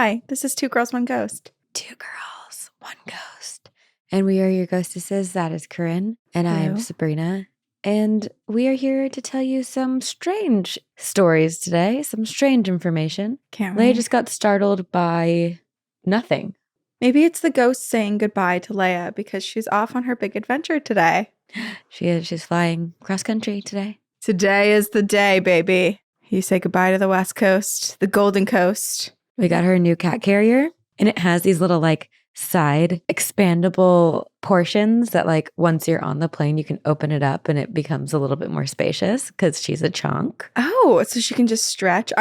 Hi, this is Two Girls, One Ghost. Two girls, one ghost. And we are your ghostesses. That is Corinne. And I am Hello. Sabrina. And we are here to tell you some strange stories today, some strange information. Can't Leia wait. just got startled by nothing. Maybe it's the ghost saying goodbye to Leia because she's off on her big adventure today. She is. She's flying cross country today. Today is the day, baby. You say goodbye to the West Coast, the Golden Coast. We got her a new cat carrier, and it has these little side expandable portions that once you're on the plane, you can open it up and it becomes a little bit more spacious because she's a chunk. Oh, so she can just stretch.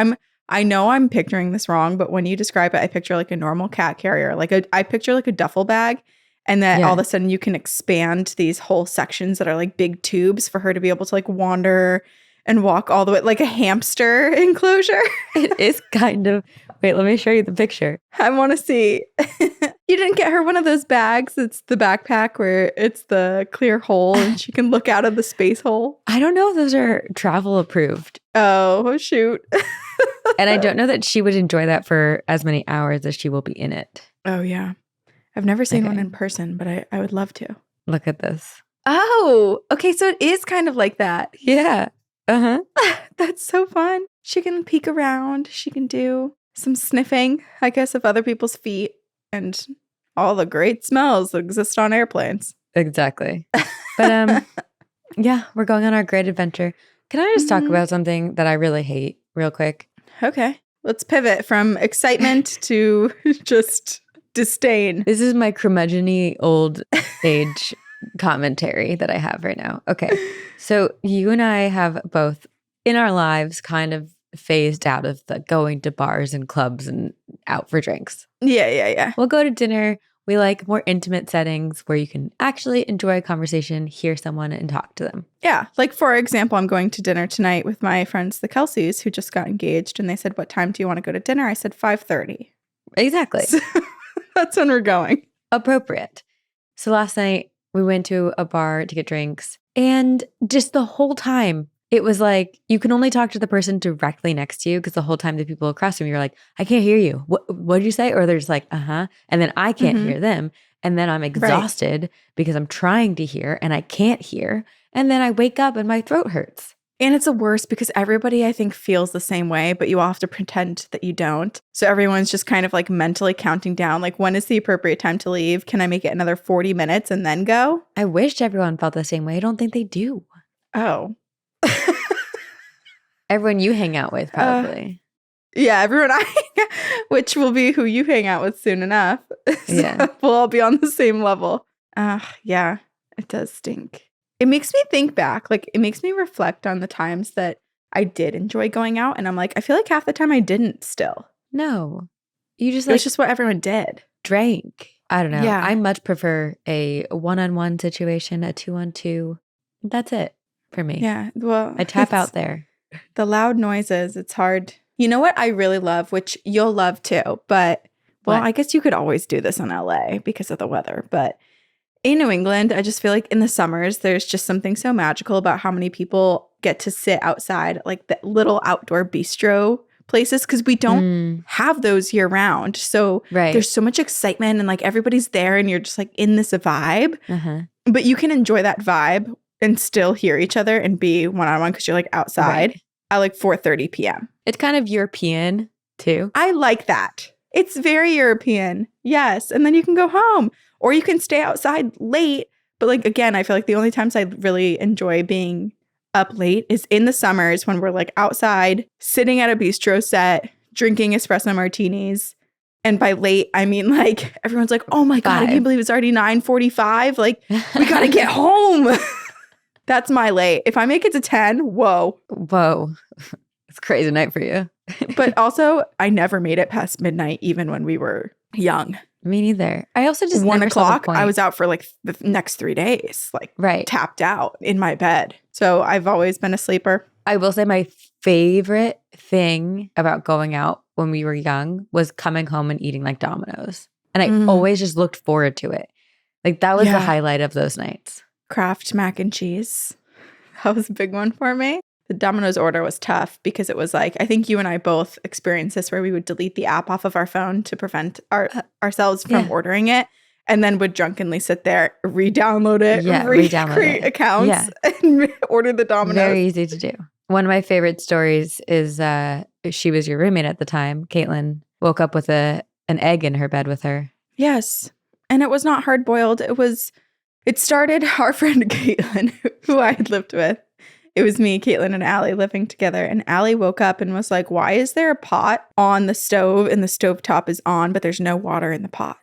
I know I'm picturing this wrong, but when you describe it, I picture a normal cat carrier. I picture a duffel bag, and that all of a sudden you can expand these whole sections that are big tubes for her to be able to wander and walk all the way, like a hamster enclosure. It is kind of. Wait, let me show you the picture. I want to see. You didn't get her one of those bags? It's the backpack where it's the clear hole and she can look out of the space hole. I don't know if those are travel approved. Oh, shoot. And I don't know that she would enjoy that for as many hours as she will be in it. Oh, yeah. I've never seen one in person, but I would love to. Look at this. Oh, okay. So it is kind of like that. Yeah. Uh-huh. That's so fun. She can peek around. She can do some sniffing, I guess, of other people's feet and all the great smells that exist on airplanes. Exactly. But yeah, we're going on our great adventure. Can I just talk about something that I really hate real quick? Okay. Let's pivot from excitement to just disdain. This is my curmudgeon-y old age commentary that I have right now. Okay. So you and I have both in our lives kind of phased out of the going to bars and clubs and out for drinks. Yeah. We'll go to dinner. We like more intimate settings where you can actually enjoy a conversation, hear someone, and talk to them. Yeah. For example, I'm going to dinner tonight with my friends, the Kelseys, who just got engaged. And they said, what time do you want to go to dinner? I said 5:30. Exactly. So that's when we're going. Appropriate. So last night we went to a bar to get drinks. And just the whole time, it was you can only talk to the person directly next to you because the whole time the people across from you are like, I can't hear you. What did you say? Or they're just uh-huh. And then I can't hear them. And then I'm exhausted because I'm trying to hear and I can't hear. And then I wake up and my throat hurts. And it's the worst because everybody, I think, feels the same way, but you all have to pretend that you don't. So everyone's just kind of mentally counting down, when is the appropriate time to leave? Can I make it another 40 minutes and then go? I wish everyone felt the same way. I don't think they do. Oh. Everyone you hang out with, probably. Yeah, everyone which will be who you hang out with soon enough. So we'll all be on the same level. Yeah, it does stink. It makes me think back. It makes me reflect on the times that I did enjoy going out. And I'm I feel like half the time I didn't still. No. You just it's just what everyone did. Drank. I don't know. Yeah. I much prefer a one-on-one situation, a two-on-two. That's it for me. Yeah. Well, I tap out there. The loud noises, it's hard. You know what I really love, which you'll love too, but I guess you could always do this in LA because of the weather, but in New England, I just feel in the summers, there's just something so magical about how many people get to sit outside, the little outdoor bistro places, because we don't have those year round. So there's so much excitement and everybody's there and you're just in this vibe, but you can enjoy that vibe and still hear each other and be one-on-one because you're outside at 4:30 p.m. It's kind of European too. I like that. It's very European. Yes. And then you can go home or you can stay outside late. But again, I feel the only times I really enjoy being up late is in the summers when we're outside, sitting at a bistro set, drinking espresso martinis. And by late, I mean everyone's oh my God, I can't believe it's already 9:45. We got to get home. That's my late. If I make it to 10, whoa. It's a crazy night for you. But also, I never made it past midnight, even when we were young. Me neither. I also just 1 o'clock, I was out for the next 3 days, tapped out in my bed. So I've always been a sleeper. I will say my favorite thing about going out when we were young was coming home and eating Domino's. And I always just looked forward to it. That was the highlight of those nights. Kraft mac and cheese. That was a big one for me. The Domino's order was tough because it was like, I think you and I both experienced this where we would delete the app off of our phone to prevent ourselves from ordering it, and then would drunkenly sit there, re-download it, recreate accounts, and order the Domino's. Very easy to do. One of my favorite stories is she was your roommate at the time. Caitlin woke up with an egg in her bed with her. Yes. And it was not hard-boiled. It started our friend Caitlin, who I had lived with. It was me, Caitlin, and Allie living together. And Allie woke up and was like, why is there a pot on the stove and the stovetop is on, but there's no water in the pot?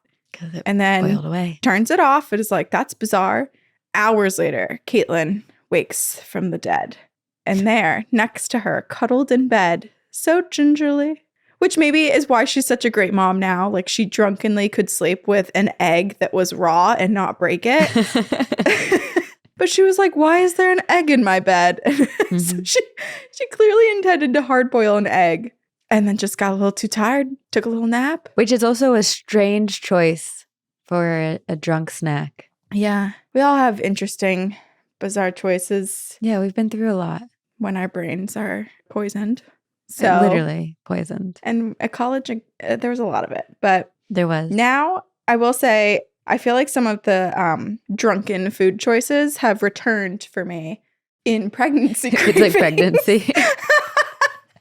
And then boiled away. Turns it off. It is like, that's bizarre. Hours later, Caitlin wakes from the dead. And there, next to her, cuddled in bed, so gingerly. Which maybe is why she's such a great mom now. Like, she drunkenly could sleep with an egg that was raw and not break it. But she was like, why is there an egg in my bed? So she clearly intended to hard boil an egg and then just got a little too tired, took a little nap. Which is also a strange choice for a drunk snack. Yeah. We all have interesting, bizarre choices. Yeah, we've been through a lot. When our brains are poisoned. So literally poisoned. And at college, there was a lot of it. But there was. Now, I will say, I feel like some of the drunken food choices have returned for me in pregnancy. It's like pregnancy.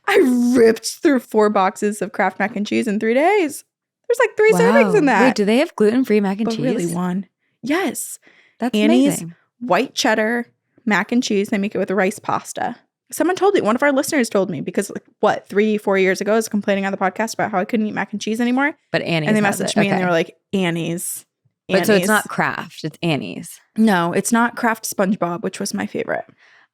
I ripped through 4 boxes of Kraft mac and cheese in 3 days. There's like 3 servings in that. Wait, do they have gluten-free mac and cheese? Really one. Yes. That's Annie's amazing. White cheddar mac and cheese. They make it with rice pasta. Someone told me, one of our listeners told me, because 3-4 years ago I was complaining on the podcast about how I couldn't eat mac and cheese anymore. But Annie's. And they messaged me and they were like, Annie's. But so it's not Kraft, it's Annie's. No, it's not Kraft SpongeBob, which was my favorite.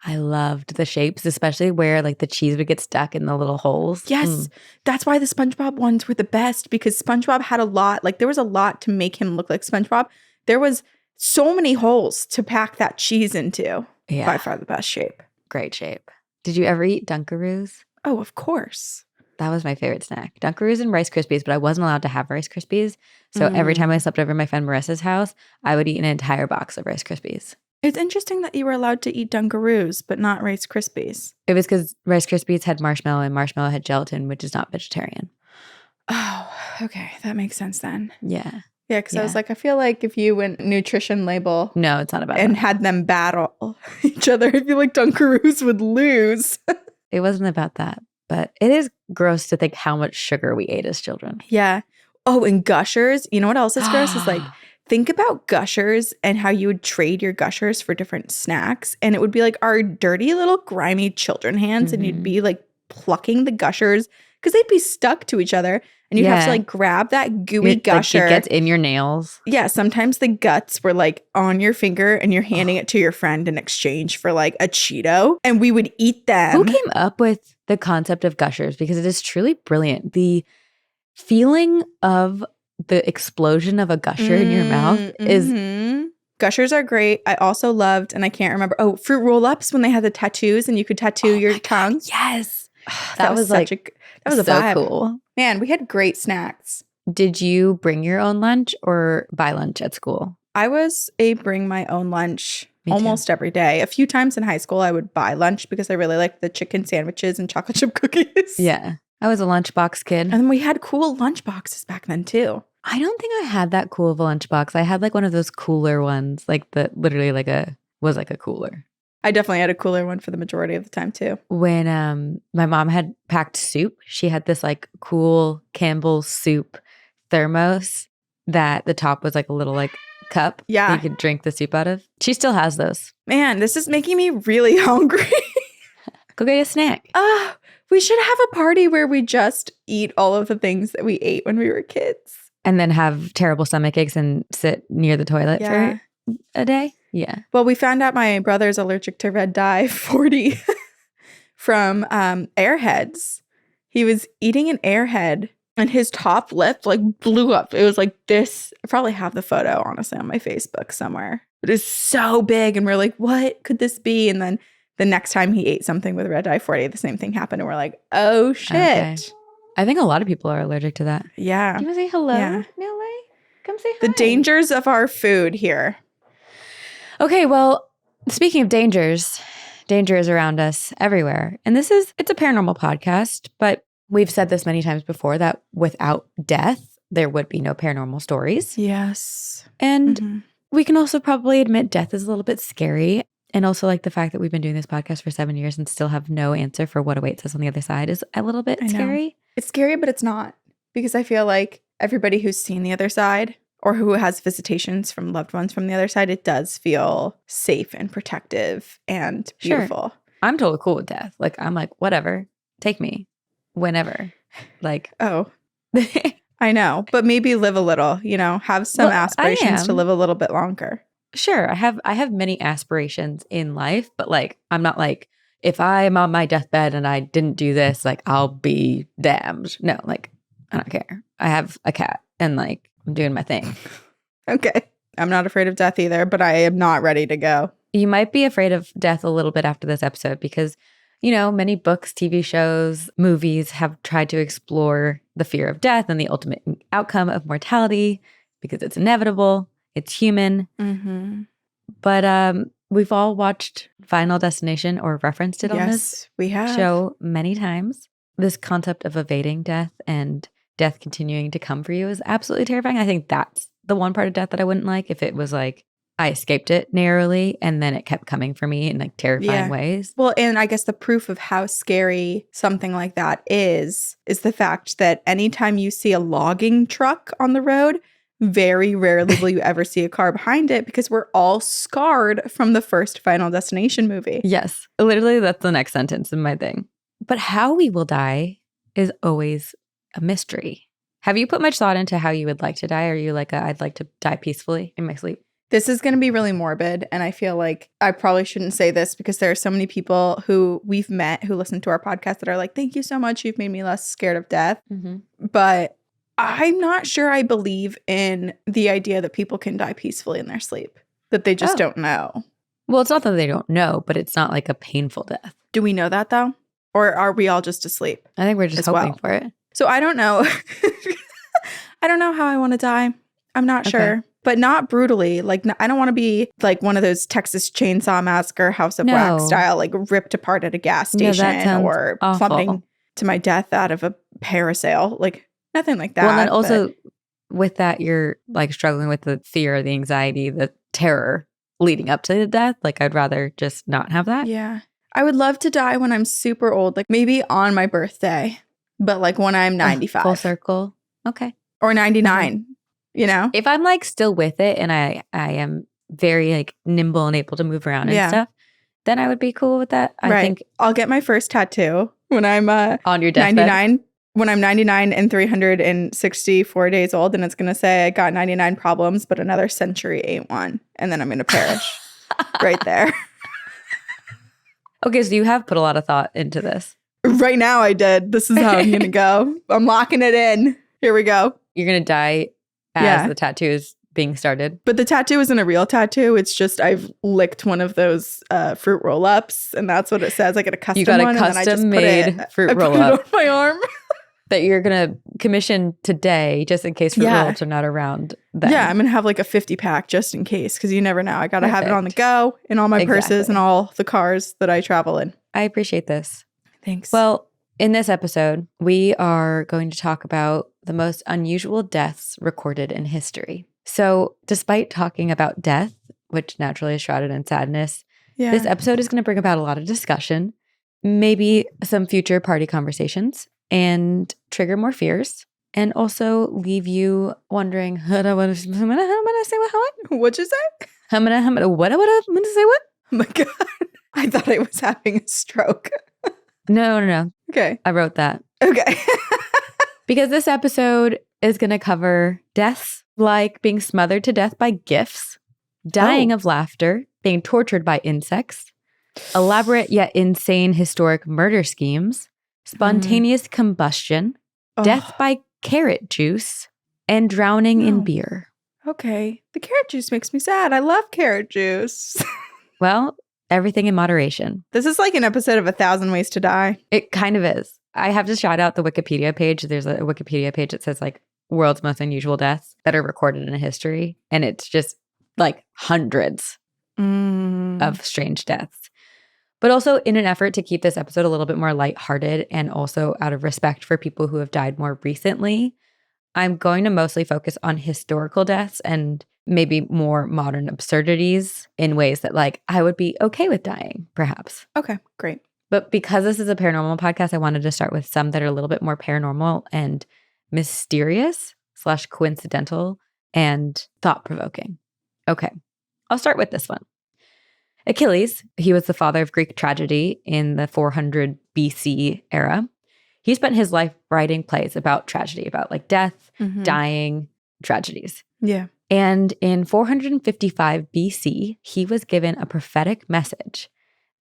I loved the shapes, especially where like the cheese would get stuck in the little holes. Yes. That's why the SpongeBob ones were the best, because SpongeBob had a lot, there was a lot to make him look like SpongeBob. There was so many holes to pack that cheese into. Yeah. By far the best shape. Great shape. Did you ever eat Dunkaroos? Oh, of course. That was my favorite snack. Dunkaroos and Rice Krispies, but I wasn't allowed to have Rice Krispies. So every time I slept over at my friend Marissa's house, I would eat an entire box of Rice Krispies. It's interesting that you were allowed to eat Dunkaroos, but not Rice Krispies. It was because Rice Krispies had marshmallow and marshmallow had gelatin, which is not vegetarian. Oh, okay. That makes sense then. Yeah. Yeah, because I was like, I feel like if you went nutrition label. No, it's not about and that. Had them battle each other, I feel like Dunkaroos would lose. It wasn't about that. But it is gross to think how much sugar we ate as children. Yeah. Oh, and Gushers. You know what else is gross? Is like, think about Gushers and how you would trade your Gushers for different snacks. And it would be like our dirty little grimy children hands. And you'd be like plucking the Gushers because they'd be stuck to each other. And you'd have to like grab that gooey Gusher. Like it gets in your nails. Yeah. Sometimes the guts were like on your finger and you're handing it to your friend in exchange for like a Cheeto. And we would eat them. Who came up with the concept of Gushers? Because it is truly brilliant. The feeling of the explosion of a Gusher in your mouth is... Gushers are great. I also loved, and I can't remember, fruit roll-ups when they had the tattoos and you could tattoo your tongue. God, yes. That was such a so vibe. Cool. Man, we had great snacks. Did you bring your own lunch or buy lunch at school? I was a bring my own lunch almost every day. A few times in high school, I would buy lunch because I really liked the chicken sandwiches and chocolate chip cookies. Yeah. I was a lunchbox kid. And then we had cool lunchboxes back then too. I don't think I had that cool of a lunchbox. I had like one of those cooler ones, like the literally was like a cooler. I definitely had a cooler one for the majority of the time too. When my mom had packed soup, she had this like cool Campbell's soup thermos that the top was like a little like cup that you could drink the soup out of. She still has those. Man, this is making me really hungry. Go get a snack. We should have a party where we just eat all of the things that we ate when we were kids. And then have terrible stomach aches and sit near the toilet for a day? Yeah. Well, we found out my brother's allergic to red dye 40 from Airheads. He was eating an Airhead and his top lip like blew up. It was like this. I probably have the photo, honestly, on my Facebook somewhere. It is so big. And we're like, what could this be? And then the next time he ate something with red dye 40, the same thing happened. And we're like, oh, shit. Okay. I think a lot of people are allergic to that. Yeah. Do you want to say hello, Nile? Come say hi. The dangers of our food here. Okay, well, speaking of dangers, Danger is around us everywhere. And it's a paranormal podcast, but we've said this many times before that without death, there would be no paranormal stories. Yes. And we can also probably admit death is a little bit scary. And also like the fact that we've been doing this podcast for 7 years and still have no answer for what awaits us on the other side is a little bit scary. It's scary, but it's not. Because I feel like everybody who's seen the other side or who has visitations from loved ones from the other side, it does feel safe and protective and beautiful. Sure. I'm totally cool with death. Like, I'm like, whatever, take me whenever. Like, oh, I know. But maybe live a little, you know, have some aspirations to live a little bit longer. Sure. I have many aspirations in life, but like, I'm not like, if I'm on my deathbed and I didn't do this, like, I'll be damned. No, like, I don't care. I have a cat and like, I'm doing my thing. Okay. I'm not afraid of death either, but I am not ready to go. You might be afraid of death a little bit after this episode because, you know, many books, TV shows, movies have tried to explore the fear of death and the ultimate outcome of mortality because it's inevitable, it's human. But we've all watched Final Destination or referenced it on this show many times. This concept of evading death and death continuing to come for you is absolutely terrifying. I think that's the one part of death that I wouldn't like if it was like I escaped it narrowly and then it kept coming for me in like terrifying ways. Well, and I guess the proof of how scary something like that is the fact that anytime you see a logging truck on the road, very rarely will you ever see a car behind it because we're all scarred from the first Final Destination movie. Yes. Literally, that's the next sentence in my thing. But how we will die is always a mystery. Have you put much thought into how you would like to die? Are you like, I'd like to die peacefully in my sleep? This is going to be really morbid. And I feel like I probably shouldn't say this because there are so many people who we've met who listen to our podcast that are like, thank you so much. You've made me less scared of death. But I'm not sure I believe in the idea that people can die peacefully in their sleep, that they just don't know. Well, it's not that they don't know, but it's not like a painful death. Do we know that though? Or are we all just asleep? I think we're just hoping for it. So I don't know. I don't know how I want to die. I'm not sure. But not brutally. Like, I don't want to be like one of those Texas Chainsaw Massacre House of Wax style, like ripped apart at a gas station or plummeting to my death out of a parasail. Like, nothing like that. Well, and then also with that, you're like struggling with the fear, the anxiety, the terror leading up to the death. Like, I'd rather just not have that. Yeah. I would love to die when I'm super old, like maybe on my birthday, but like when I'm 95. Full circle. Okay. Or 99, you know? If I'm like still with it and I am very like nimble and able to move around and stuff, then I would be cool with that. I think I'll get my first tattoo when I'm on your deathbed. 99. When I'm 99 and 364 days old, and it's going to say I got 99 problems, but another century ain't one. And then I'm going to perish right there. Okay, so you have put a lot of thought into this. Right now I did. This is how I'm going to go. I'm locking it in. Here we go. You're going to die as the tattoo is being started. But the tattoo isn't a real tattoo. It's just I've licked one of those fruit roll-ups, and that's what it says. I get a custom one. You got a custom-made fruit roll-up. I put it on my arm. That you're going to commission today just in case fruit roll-ups are not around then. Yeah, I'm going to have like a 50-pack just in case because you never know. I got to have it on the go in all my purses and all the cars that I travel in. I appreciate this. Thanks. Well, in this episode, we are going to talk about the most unusual deaths recorded in history. So despite talking about death, which naturally is shrouded in sadness, this episode is going to bring about a lot of discussion, maybe some future party conversations, and trigger more fears, and also leave you wondering, what'd you say? What? Oh my God. I thought I was having a stroke. No. Okay. I wrote that. Okay. Because this episode is going to cover deaths like being smothered to death by gifts, dying of laughter, being tortured by insects, elaborate yet insane historic murder schemes, spontaneous combustion, death by carrot juice, and drowning in beer. Okay. The carrot juice makes me sad. I love carrot juice. Well, everything in moderation. This is like an episode of 1,000 Ways to Die. It kind of is. I have to shout out the Wikipedia page. There's a Wikipedia page that says like world's most unusual deaths that are recorded in history. And it's just like hundreds of strange deaths. But also in an effort to keep this episode a little bit more lighthearted and also out of respect for people who have died more recently, I'm going to mostly focus on historical deaths and maybe more modern absurdities in ways that like I would be okay with dying, perhaps. Okay, great. But because this is a paranormal podcast, I wanted to start with some that are a little bit more paranormal and mysterious / coincidental and thought-provoking. Okay, I'll start with this one. Achilles, he was the father of Greek tragedy in the 400 BC era. He spent his life writing plays about tragedy, about like death, dying, tragedies. Yeah. And in 455 BC, he was given a prophetic message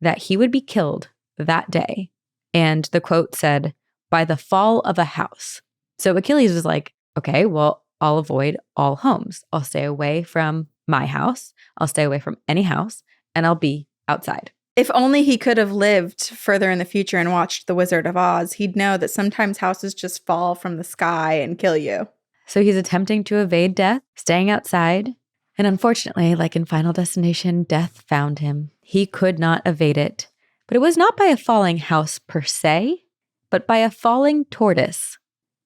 that he would be killed that day. And the quote said, "By the fall of a house." So Achilles was like, okay, well, I'll avoid all homes. I'll stay away from my house. I'll stay away from any house, and I'll be outside. If only he could have lived further in the future and watched The Wizard of Oz, he'd know that sometimes houses just fall from the sky and kill you. So he's attempting to evade death, staying outside. And unfortunately, like in Final Destination, death found him. He could not evade it. But it was not by a falling house per se, but by a falling tortoise.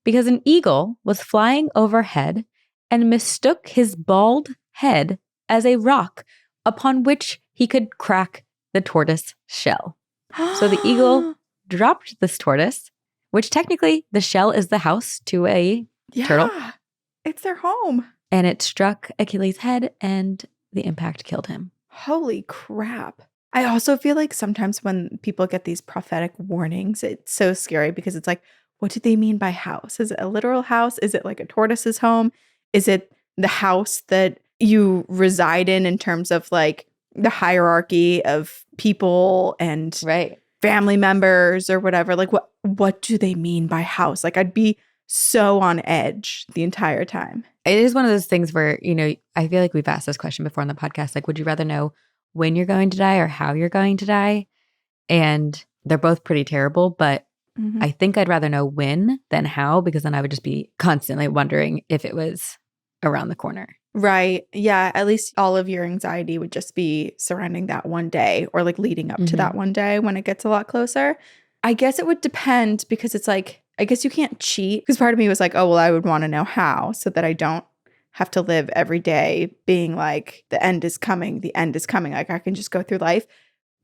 Because an eagle was flying overhead and mistook his bald head as a rock upon which he could crack the tortoise shell. So the eagle dropped this tortoise, which technically the shell is the house to a turtle. It's their home. And it struck Achilles' head and the impact killed him. Holy crap. I also feel like sometimes when people get these prophetic warnings, it's so scary because it's like, what do they mean by house? Is it a literal house? Is it like a tortoise's home? Is it the house that you reside in terms of like the hierarchy of people and family members or whatever? Like what do they mean by house? Like I'd be so on edge the entire time. It is one of those things where, you know, I feel like we've asked this question before on the podcast. Like, would you rather know when you're going to die or how you're going to die? And they're both pretty terrible, but I think I'd rather know when than how, because then I would just be constantly wondering if it was around the corner. Right. Yeah. At least all of your anxiety would just be surrounding that one day or like leading up to that one day when it gets a lot closer. I guess it would depend because it's like, I guess you can't cheat. Because part of me was like, oh, well, I would want to know how so that I don't have to live every day being like, the end is coming. The end is coming. Like I can just go through life.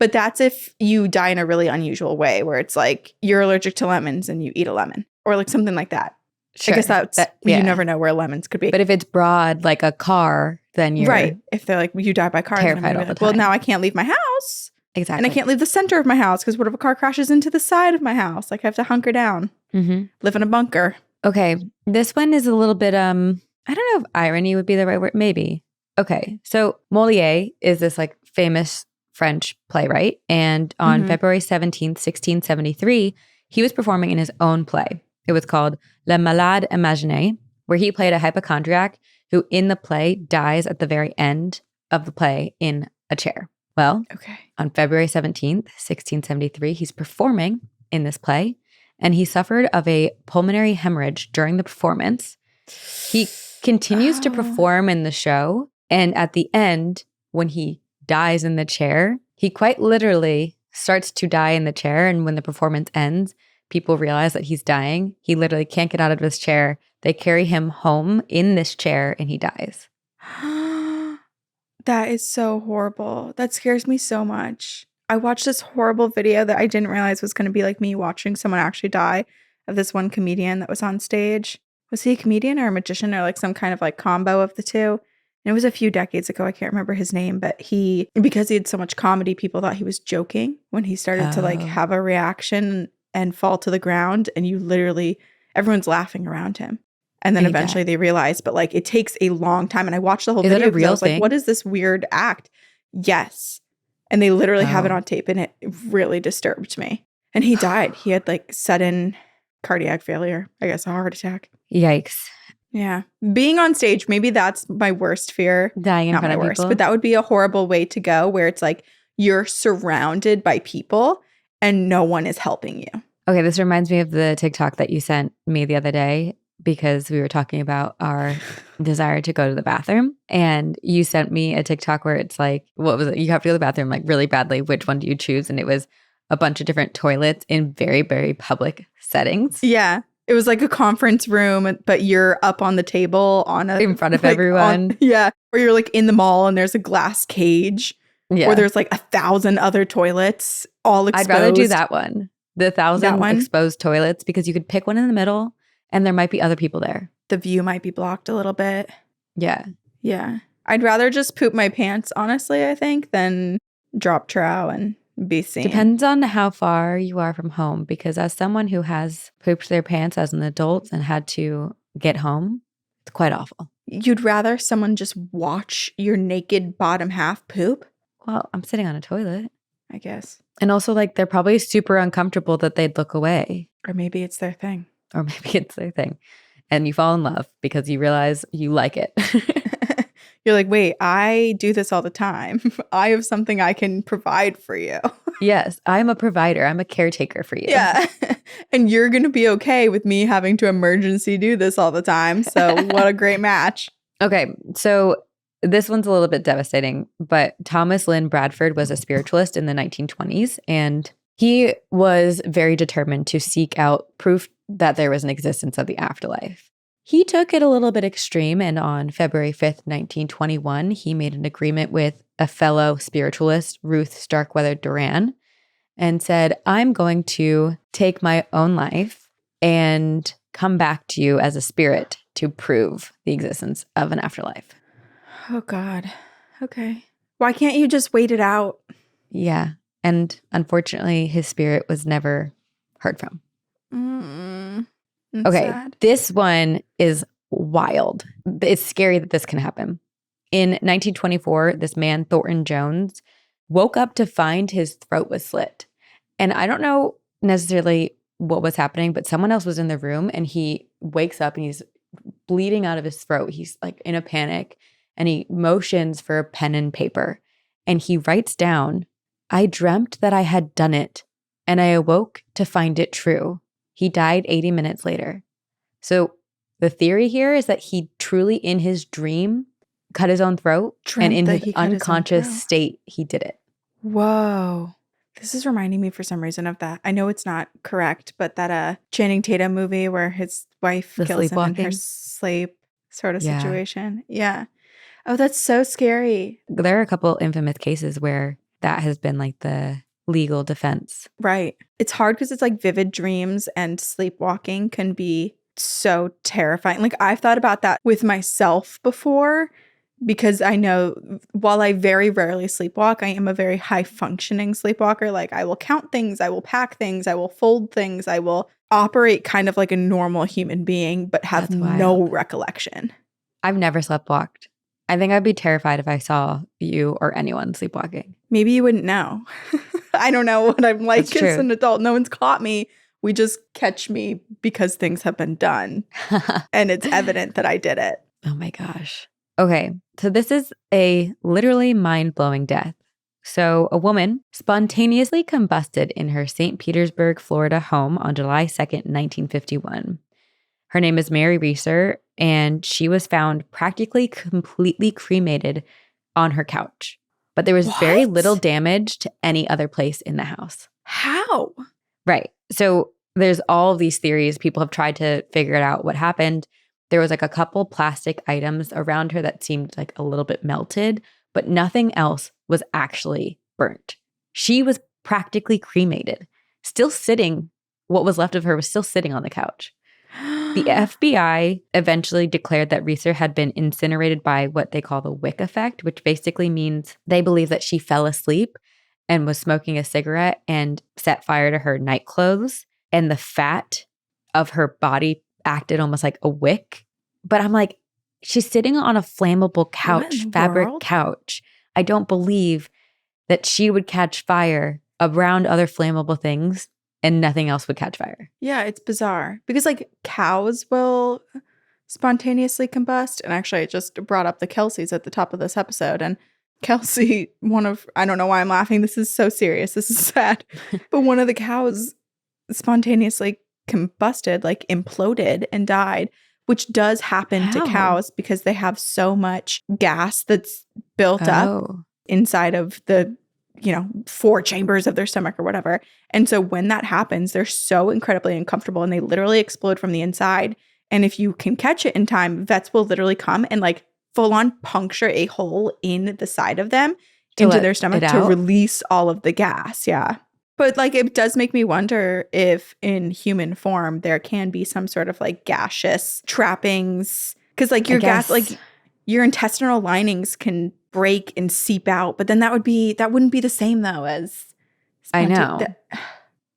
But that's if you die in a really unusual way where it's like you're allergic to lemons and you eat a lemon or like something like that. Sure. I guess you never know where lemons could be. But if it's broad, like a car, then you're right. If they're like, you die by car, terrified all the time. Well, now I can't leave my house. Exactly. And I can't leave the center of my house because what if a car crashes into the side of my house? Like I have to hunker down, live in a bunker. Okay. This one is a little bit, I don't know if irony would be the right word. Maybe. Okay. So Molière is this like famous French playwright. And on February 17th, 1673, he was performing in his own play. It was called Le Malade Imaginaire, where he played a hypochondriac who in the play dies at the very end of the play in a chair. Well, on February 17th, 1673, he's performing in this play and he suffered of a pulmonary hemorrhage during the performance. He continues to perform in the show. And at the end, when he dies in the chair, he quite literally starts to die in the chair. And when the performance ends, people realize that he's dying. He literally can't get out of his chair. They carry him home in this chair and he dies. That is so horrible. That scares me so much. I watched this horrible video that I didn't realize was going to be like me watching someone actually die of this one comedian that was on stage. Was he a comedian or a magician or like some kind of like combo of the two? And it was a few decades ago. I can't remember his name, but because he had so much comedy, people thought he was joking when he started to like have a reaction and fall to the ground. And everyone's laughing around him. And then eventually they realized, but like it takes a long time. And I watched the whole video. Is it a real thing? Like, what is this weird act? Yes. And they literally have it on tape and it really disturbed me. And he died. He had like sudden cardiac failure, I guess a heart attack. Yikes. Yeah. Being on stage, maybe that's my worst fear. Dying in front of people. But that would be a horrible way to go where it's like you're surrounded by people and no one is helping you. Okay, this reminds me of the TikTok that you sent me the other day. because we were talking about our desire to go to the bathroom. And you sent me a TikTok where it's like, what was it? You have to go to the bathroom like really badly. Which one do you choose? And it was a bunch of different toilets in very, very public settings. Yeah. It was like a conference room, but you're up on the table in front of everyone. Or you're like in the mall and there's a glass cage. Yeah. Or there's like 1,000 other toilets all exposed. I'd rather do that one. The 1,000 exposed toilets, because you could pick one in the middle and there might be other people there. The view might be blocked a little bit. Yeah. Yeah. I'd rather just poop my pants, honestly, I think, than drop trow and be seen. Depends on how far you are from home, because as someone who has pooped their pants as an adult and had to get home, it's quite awful. You'd rather someone just watch your naked bottom half poop? Well, I'm sitting on a toilet, I guess. And also, like, they're probably super uncomfortable that they'd look away. Or maybe it's their thing. And you fall in love because you realize you like it. You're like, wait, I do this all the time. I have something I can provide for you. Yes, I'm a provider. I'm a caretaker for you. Yeah. And you're going to be okay with me having to emergency do this all the time. So what a great match. Okay, so this one's a little bit devastating, but Thomas Lynn Bradford was a spiritualist in the 1920s, and he was very determined to seek out proof that there was an existence of the afterlife. He took it a little bit extreme, and on February 5th, 1921, he made an agreement with a fellow spiritualist, Ruth Starkweather Duran, and said, I'm going to take my own life and come back to you as a spirit to prove the existence of an afterlife. Oh, God. Okay. Why can't you just wait it out? Yeah. And unfortunately, his spirit was never heard from. Okay, sad. This one is wild. It's scary that this can happen. In 1924, this man, Thornton Jones, woke up to find his throat was slit. And I don't know necessarily what was happening, but someone else was in the room, and he wakes up and he's bleeding out of his throat. He's like in a panic, and he motions for a pen and paper. And he writes down, I dreamt that I had done it, and I awoke to find it true. He died 80 minutes later. So the theory here is that he truly, in his dream, cut his own throat, and in his unconscious state, he did it. Whoa. This is reminding me for some reason of that. I know it's not correct, but that Channing Tatum movie where his wife kills him in her sleep sort of situation. Yeah. Oh, that's so scary. There are a couple infamous cases where that has been like the legal defense. Right. It's hard because it's like vivid dreams, and sleepwalking can be so terrifying. Like, I've thought about that with myself before, because I know while I very rarely sleepwalk, I am a very high functioning sleepwalker. Like, I will count things, I will pack things, I will fold things, I will operate kind of like a normal human being, but have no recollection. I've never sleptwalked. I think I'd be terrified if I saw you or anyone sleepwalking. Maybe you wouldn't know. I don't know what I'm like as an adult. No one's caught me. We just catch me because things have been done. And it's evident that I did it. Oh my gosh. Okay, so this is a literally mind-blowing death. So a woman spontaneously combusted in her St. Petersburg, Florida home on July 2nd, 1951. Her name is Mary Reeser, and she was found practically completely cremated on her couch. But there was very little damage to any other place in the house. How? Right. So there's all of these theories. People have tried to figure it out what happened. There was like a couple plastic items around her that seemed like a little bit melted, but nothing else was actually burnt. She was practically cremated. Still sitting, what was left of her was still sitting on the couch. The FBI eventually declared that Reeser had been incinerated by what they call the wick effect, which basically means they believe that she fell asleep and was smoking a cigarette and set fire to her night clothes, and the fat of her body acted almost like a wick. But I'm like, she's sitting on a flammable couch, fabric couch. I don't believe that she would catch fire around other flammable things and nothing else would catch fire. Yeah, it's bizarre. Because like cows will spontaneously combust. And actually I just brought up the Kelseys at the top of this episode. And Kelsey, I don't know why I'm laughing. This is so serious. This is sad. But one of the cows spontaneously combusted, like imploded and died. which does happen to How? cows because they have so much gas that's built up inside of the, 4 chambers of their stomach or whatever. And so when that happens, they're so incredibly uncomfortable and they literally explode from the inside. And if you can catch it in time, vets will literally come and like full on puncture a hole in the side of them into their stomach to release all of the gas. Yeah. But like it does make me wonder if in human form there can be some sort of like gaseous trappings, because like your gas, like your intestinal linings can break and seep out, but then that wouldn't be the same though as I know.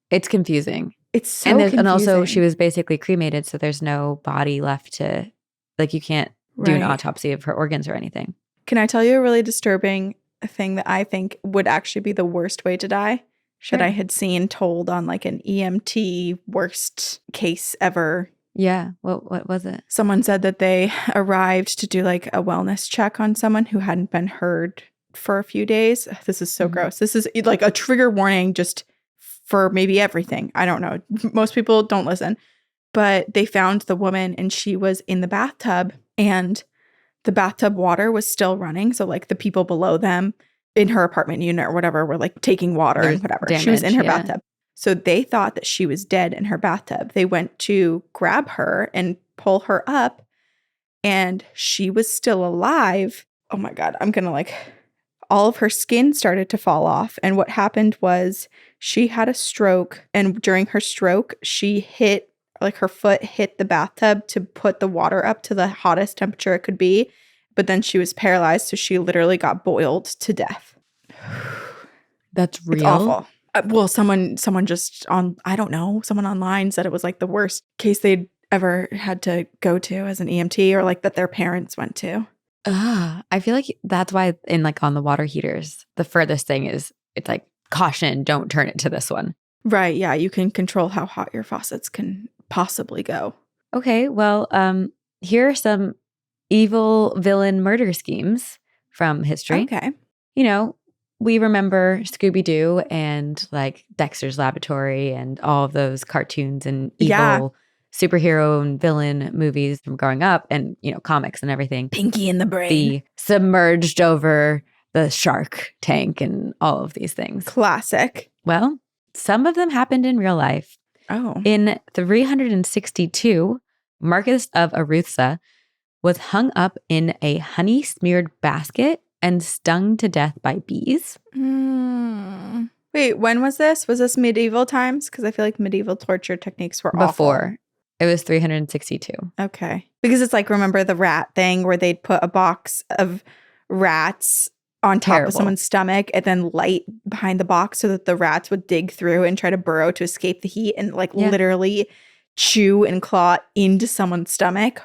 It's confusing. It's so confusing. And also she was basically cremated, so there's no body left to, like, you can't do an autopsy of her organs or anything. Can I tell you a really disturbing thing that I think would actually be the worst way to die? Sure. That I had seen told on like an EMT worst case ever. Yeah. What was it? Someone said that they arrived to do like a wellness check on someone who hadn't been heard for a few days. This is so gross. This is like a trigger warning just for maybe everything. I don't know. Most people don't listen. But they found the woman and she was in the bathtub and the bathtub water was still running. So like the people below them in her apartment unit or whatever were like taking water and whatever. Damage, she was in her bathtub. So they thought that she was dead in her bathtub. They went to grab her and pull her up and she was still alive. Oh my God. I'm going to like, all of her skin started to fall off. And what happened was she had a stroke. And during her stroke, she hit, like her foot hit the bathtub to put the water up to the hottest temperature it could be. But then she was paralyzed. So she literally got boiled to death. That's real. It's awful. Well, someone just on, I don't know, someone online said it was like the worst case they'd ever had to go to as an EMT or like that their parents went to. I feel like that's why in like on the water heaters, the furthest thing is it's like, caution, don't turn it to this one. Right. Yeah. You can control how hot your faucets can possibly go. Okay. Well, here are some evil villain murder schemes from history. Okay. You know, we remember Scooby-Doo and like Dexter's Laboratory and all of those cartoons and evil superhero and villain movies from growing up and, you know, comics and everything. Pinky in the Brain. The submerged over the shark tank and all of these things. Classic. Well, some of them happened in real life. Oh. In 362, Marcus of Arethusa was hung up in a honey-smeared basket and stung to death by bees. Wait, when was this? Was this medieval times? Because I feel like medieval torture techniques were Before. Awful. It was 362. Okay. Because it's like, remember the rat thing where they'd put a box of rats on top of someone's stomach and then light behind the box so that the rats would dig through and try to burrow to escape the heat and like literally chew and claw into someone's stomach.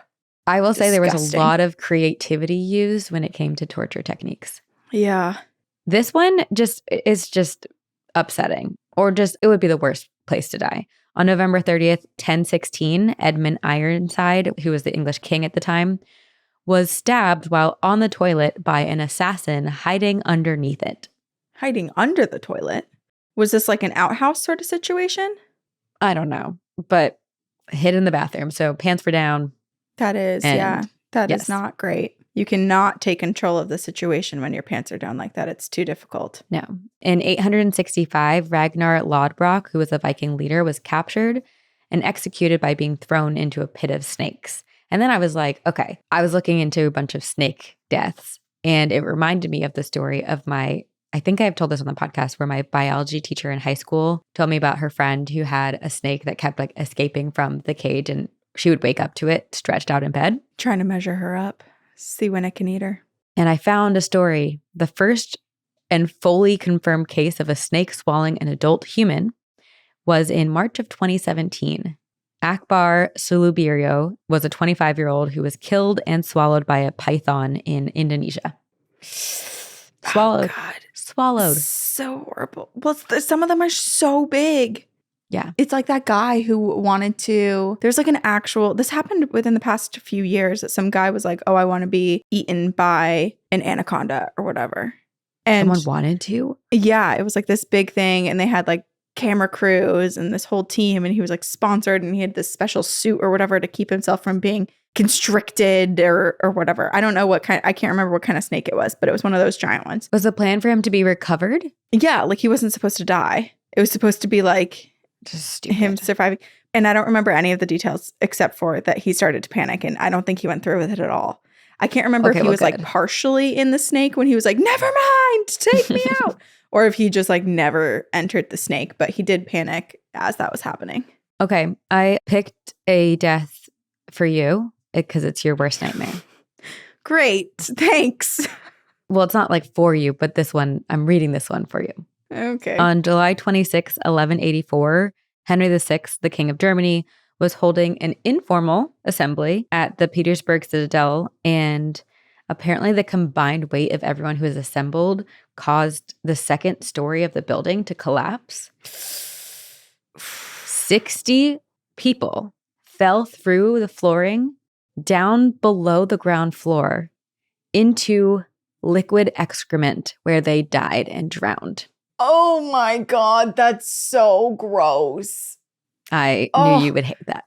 I will say there was a lot of creativity used when it came to torture techniques. Yeah. This one is just upsetting, or just it would be the worst place to die. On November 30th, 1016, Edmund Ironside, who was the English king at the time, was stabbed while on the toilet by an assassin hiding underneath it. Hiding under the toilet? Was this like an outhouse sort of situation? I don't know, but hid in the bathroom. So pants were down. That is, that is not great. You cannot take control of the situation when your pants are down like that. It's too difficult. No. In 865, Ragnar Lodbrok, who was a Viking leader, was captured and executed by being thrown into a pit of snakes. And then I was like, okay, I was looking into a bunch of snake deaths, and it reminded me of the story of I think I've told this on the podcast, where my biology teacher in high school told me about her friend who had a snake that kept like escaping from the cage, and she would wake up to it stretched out in bed. Trying to measure her up, see when it can eat her. And I found a story. The first and fully confirmed case of a snake swallowing an adult human was in March of 2017. Akbar Sulubirio was a 25-year-old who was killed and swallowed by a python in Indonesia. Swallowed. Oh, God. Swallowed. So horrible. Well, some of them are so big. Yeah. It's like that guy who wanted to, there's like this happened within the past few years, that some guy was like, oh, I want to be eaten by an anaconda or whatever. And someone wanted to? Yeah. It was like this big thing. And they had like camera crews and this whole team. And he was like sponsored and he had this special suit or whatever to keep himself from being constricted or whatever. I don't know what kind. I can't remember what kind of snake it was, but it was one of those giant ones. Was the plan for him to be recovered? Yeah, like he wasn't supposed to die. It was supposed to be like Just him surviving. And I don't remember any of the details except for that he started to panic, and I don't think he went through with it at all. I can't remember if he was like partially in the snake when he was like, never mind, take me out. Or if he just like never entered the snake, but he did panic as that was happening. Okay, I picked a death for you because it's your worst nightmare. Great, thanks. Well, it's not like for you, but this one, I'm reading this one for you. Okay. On July 26, 1184, Henry VI, the King of Germany, was holding an informal assembly at the Petersburg Citadel, and apparently the combined weight of everyone who was assembled caused the second story of the building to collapse. 60 people fell through the flooring down below the ground floor into liquid excrement where they died and drowned. Oh my God, that's so gross. I knew you would hate that.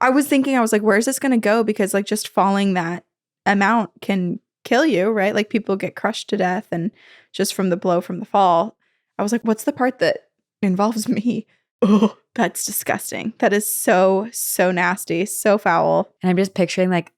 I was thinking, I was like, where's this going to go? Because like just falling that amount can kill you, right? Like people get crushed to death and just from the blow from the fall. I was like, what's the part that involves me? Oh, that's disgusting. That is so, so nasty, so foul. And I'm just picturing like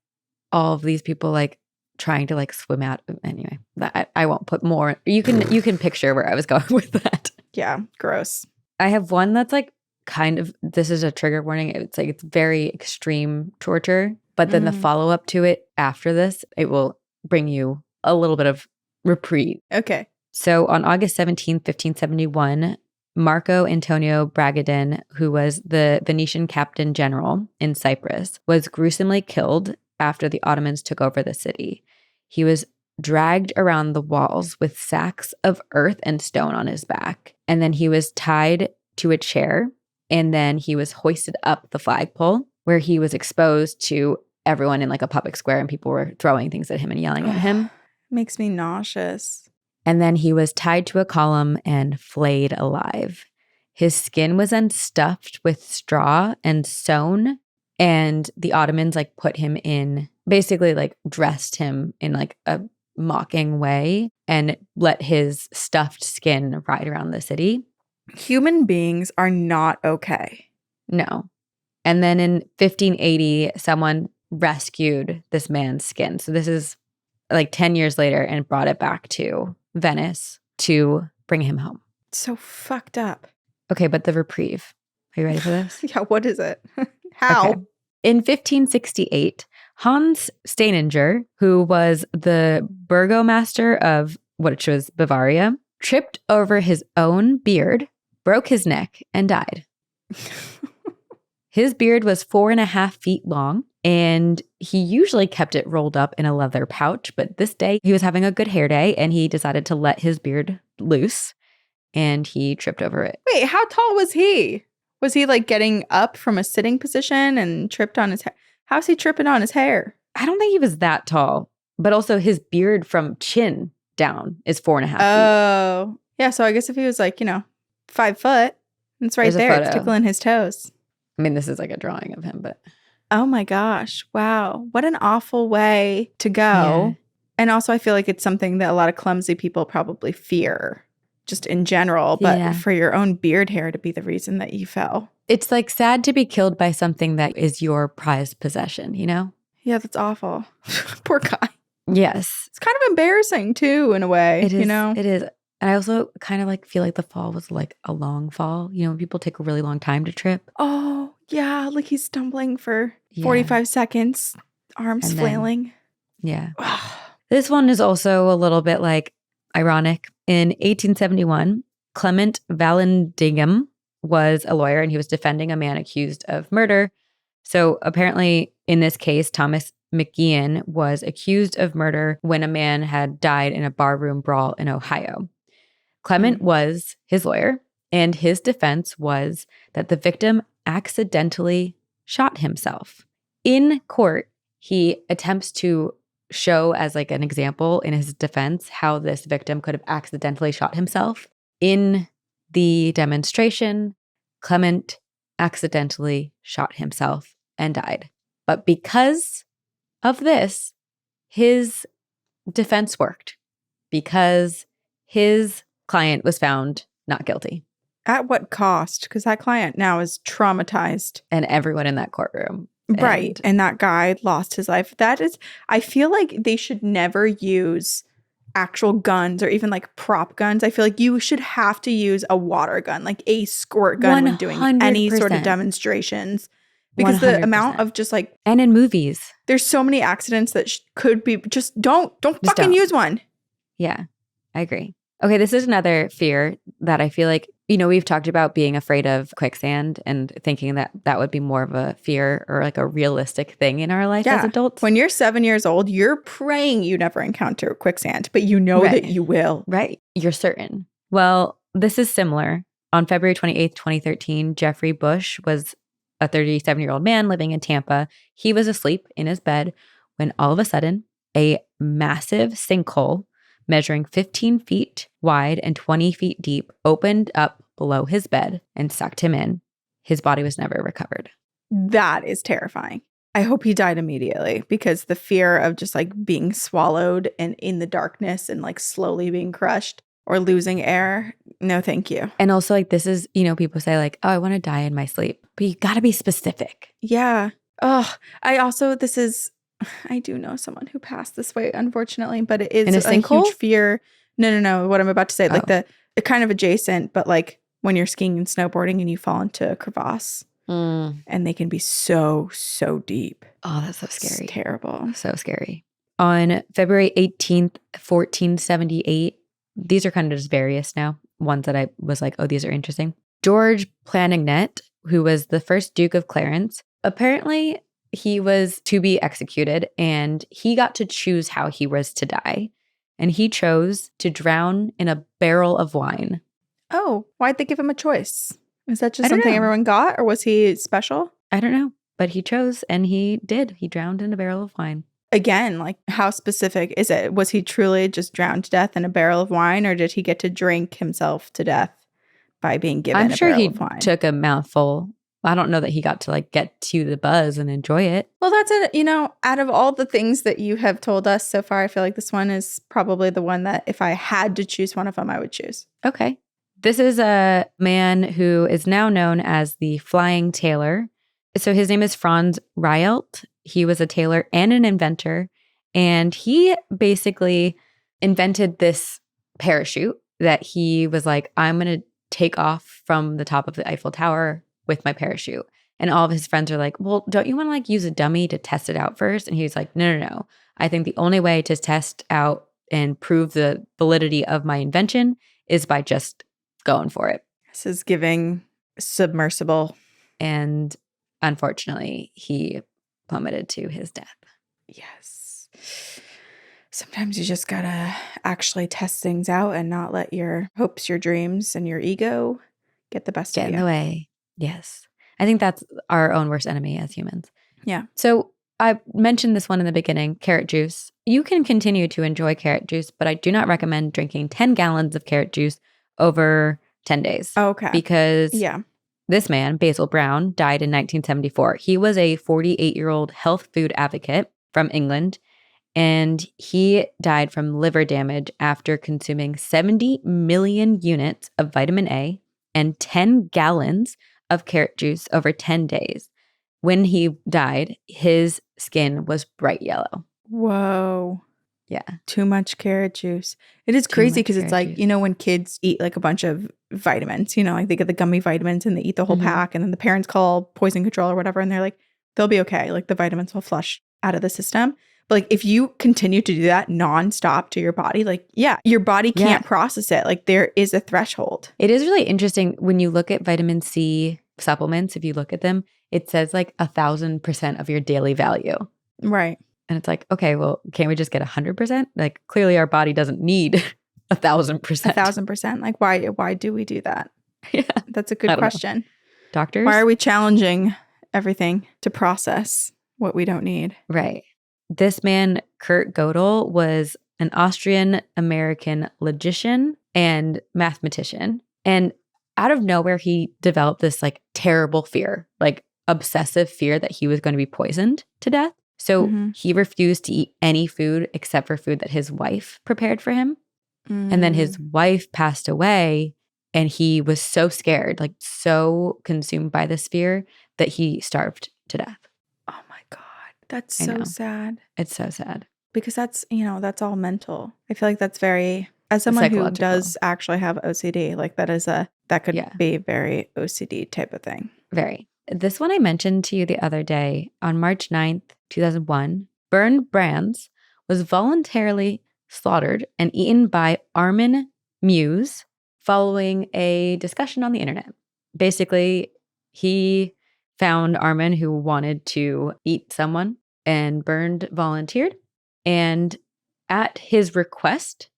all of these people like trying to like swim out. Anyway, that I won't put more. You can picture where I was going with that. Yeah, gross. I have one that's like kind of, this is a trigger warning. It's like it's very extreme torture, but then the follow-up to it after this, it will bring you a little bit of reprieve. Okay. So on August 17, 1571, Marco Antonio Bragadin, who was the Venetian captain general in Cyprus, was gruesomely killed after the Ottomans took over the city. He was dragged around the walls with sacks of earth and stone on his back, and then he was tied to a chair, and then he was hoisted up the flagpole where he was exposed to everyone in like a public square, and people were throwing things at him and yelling at him. Makes me nauseous. And then he was tied to a column and flayed alive. His skin was then stuffed with straw and sewn, and the Ottomans like put him in, basically like dressed him in like a mocking way and let his stuffed skin ride around the city. Human beings are not okay. No. And then in 1580, someone rescued this man's skin. So this is like 10 years later, and brought it back to Venice to bring him home. So fucked up. Okay, but the reprieve. Are you ready for this? Yeah, what is it? How? Okay. In 1568, Hans Steininger, who was the burgomaster of which was Bavaria, tripped over his own beard, broke his neck, and died. His beard was 4.5 feet long, and he usually kept it rolled up in a leather pouch. But this day, he was having a good hair day, and he decided to let his beard loose, and he tripped over it. Wait, how tall was he? Was he like getting up from a sitting position and tripped on his hair? How's he tripping on his hair? I don't think he was that tall, but also his beard from chin down is 4.5 feet. Oh, yeah. So I guess if he was like, 5 foot, it's right there. It's tickling his toes. I mean, this is like a drawing of him, but. Oh my gosh. Wow. What an awful way to go. Yeah. And also, I feel like it's something that a lot of clumsy people probably fear just in general. But for your own beard hair to be the reason that you fell. It's like sad to be killed by something that is your prized possession, you know? Yeah, that's awful. Poor guy. Yes. It's kind of embarrassing too, in a way. It is. It is. And I also kind of like feel like the fall was like a long fall. You know, people take a really long time to trip. Oh, yeah. Like he's stumbling for 45 seconds, arms flailing. Yeah. This one is also a little bit like ironic. In 1871, Clement Vallandigham was a lawyer, and he was defending a man accused of murder. So apparently in this case, Thomas McGeehan was accused of murder when a man had died in a barroom brawl in Ohio. Clement was his lawyer, and his defense was that the victim accidentally shot himself. In court, he attempts to show as like an example in his defense how this victim could have accidentally shot himself. In the demonstration, Clement accidentally shot himself and died. But because of this, his defense worked because his client was found not guilty. At what cost? Because that client now is traumatized. And everyone in that courtroom. Right. And that guy lost his life. I feel like they should never use actual guns or even like prop guns. I feel like you should have to use a water gun, like a squirt gun 100%. When doing any sort of demonstrations. Because 100%. The amount of just like... And in movies. There's so many accidents that could be... Just don't fucking use one. Yeah, I agree. Okay, this is another fear that I feel like, we've talked about being afraid of quicksand and thinking that that would be more of a fear or like a realistic thing in our life as adults. When you're 7 years old, you're praying you never encounter quicksand, but you know that you will. Right. You're certain. Well, this is similar. On February 28th, 2013, Jeffrey Bush was a 37-year-old man living in Tampa. He was asleep in his bed when all of a sudden a massive sinkhole measuring 15 feet wide and 20 feet deep opened up below his bed and sucked him in. His body was never recovered. That is terrifying. I hope he died immediately because the fear of just like being swallowed and in the darkness and like slowly being crushed or losing air. No, thank you. And also like this is, people say like, oh, I want to die in my sleep, but you got to be specific. Yeah. Oh, I do know someone who passed this way, unfortunately, but it is in a sinkhole? Huge fear. No. What I'm about to say, like the kind of adjacent, but like when you're skiing and snowboarding and you fall into a crevasse and they can be so deep. Oh, that's so scary. It's terrible. So scary. On February 18th, 1478, these are kind of just various now, ones that I was like, oh, these are interesting. George Planignet, who was the first Duke of Clarence, apparently he was to be executed and he got to choose how he was to die. And he chose to drown in a barrel of wine. Oh, why'd they give him a choice? Is that just something everyone got or was he special? I don't know, but he chose and he did. He drowned in a barrel of wine. Again, like how specific is it? Was he truly just drowned to death in a barrel of wine or did he get to drink himself to death by being given a barrel of wine? I'm sure he took a mouthful. I don't know that he got to like get to the buzz and enjoy it. Well, that's it. Out of all the things that you have told us so far, I feel like this one is probably the one that if I had to choose one of them, I would choose. Okay. This is a man who is now known as the Flying Tailor. So his name is Franz Rielt. He was a tailor and an inventor. And he basically invented this parachute that he was like, I'm going to take off from the top of the Eiffel Tower with my parachute. And all of his friends are like, well, don't you want to like use a dummy to test it out first? And he was like, no. I think the only way to test out and prove the validity of my invention is by just going for it. This is giving submersible. And unfortunately, he plummeted to his death. Yes. Sometimes you just gotta actually test things out and not let your hopes, your dreams, and your ego get the best of you. Get in the way. Yes. I think that's our own worst enemy as humans. Yeah. So I mentioned this one in the beginning, carrot juice. You can continue to enjoy carrot juice, but I do not recommend drinking 10 gallons of carrot juice over 10 days. Okay. Because this man, Basil Brown, died in 1974. He was a 48-year-old health food advocate from England, and he died from liver damage after consuming 70 million units of vitamin A and 10 gallons of carrot juice over 10 days. When he died, his skin was bright yellow. Whoa. Yeah. Too much carrot juice. It is crazy because it's like, when kids eat like a bunch of vitamins, like they get the gummy vitamins and they eat the whole pack and then the parents call poison control or whatever and they're like, they'll be okay. Like the vitamins will flush out of the system. But like if you continue to do that nonstop to your body, like, your body can't process it. Like there is a threshold. It is really interesting when you look at vitamin C supplements, if you look at them, it says like 1,000% of your daily value. Right. And it's like, okay, well, can't we just get 100%? Like clearly our body doesn't need 1,000%. 1,000%. Like why do we do that? Yeah. That's a good question. Doctors? Why are we challenging everything to process what we don't need? Right. This man, Kurt Gödel, was an Austrian-American logician and mathematician. And out of nowhere, he developed this like terrible fear, like obsessive fear that he was going to be poisoned to death. So he refused to eat any food except for food that his wife prepared for him. And then his wife passed away, and he was so scared, like so consumed by this fear, that he starved to death. Oh my God. That's so sad. It's so sad. Because that's, that's all mental. I feel like that's very, as someone who does actually have OCD, like that could be very OCD type of thing. Very. This one I mentioned to you the other day, on March 9th, 2001, Bernd Brands was voluntarily slaughtered and eaten by Armin Muse following a discussion on the internet. Basically, he found Armin, who wanted to eat someone, and Bernd volunteered. And at his request,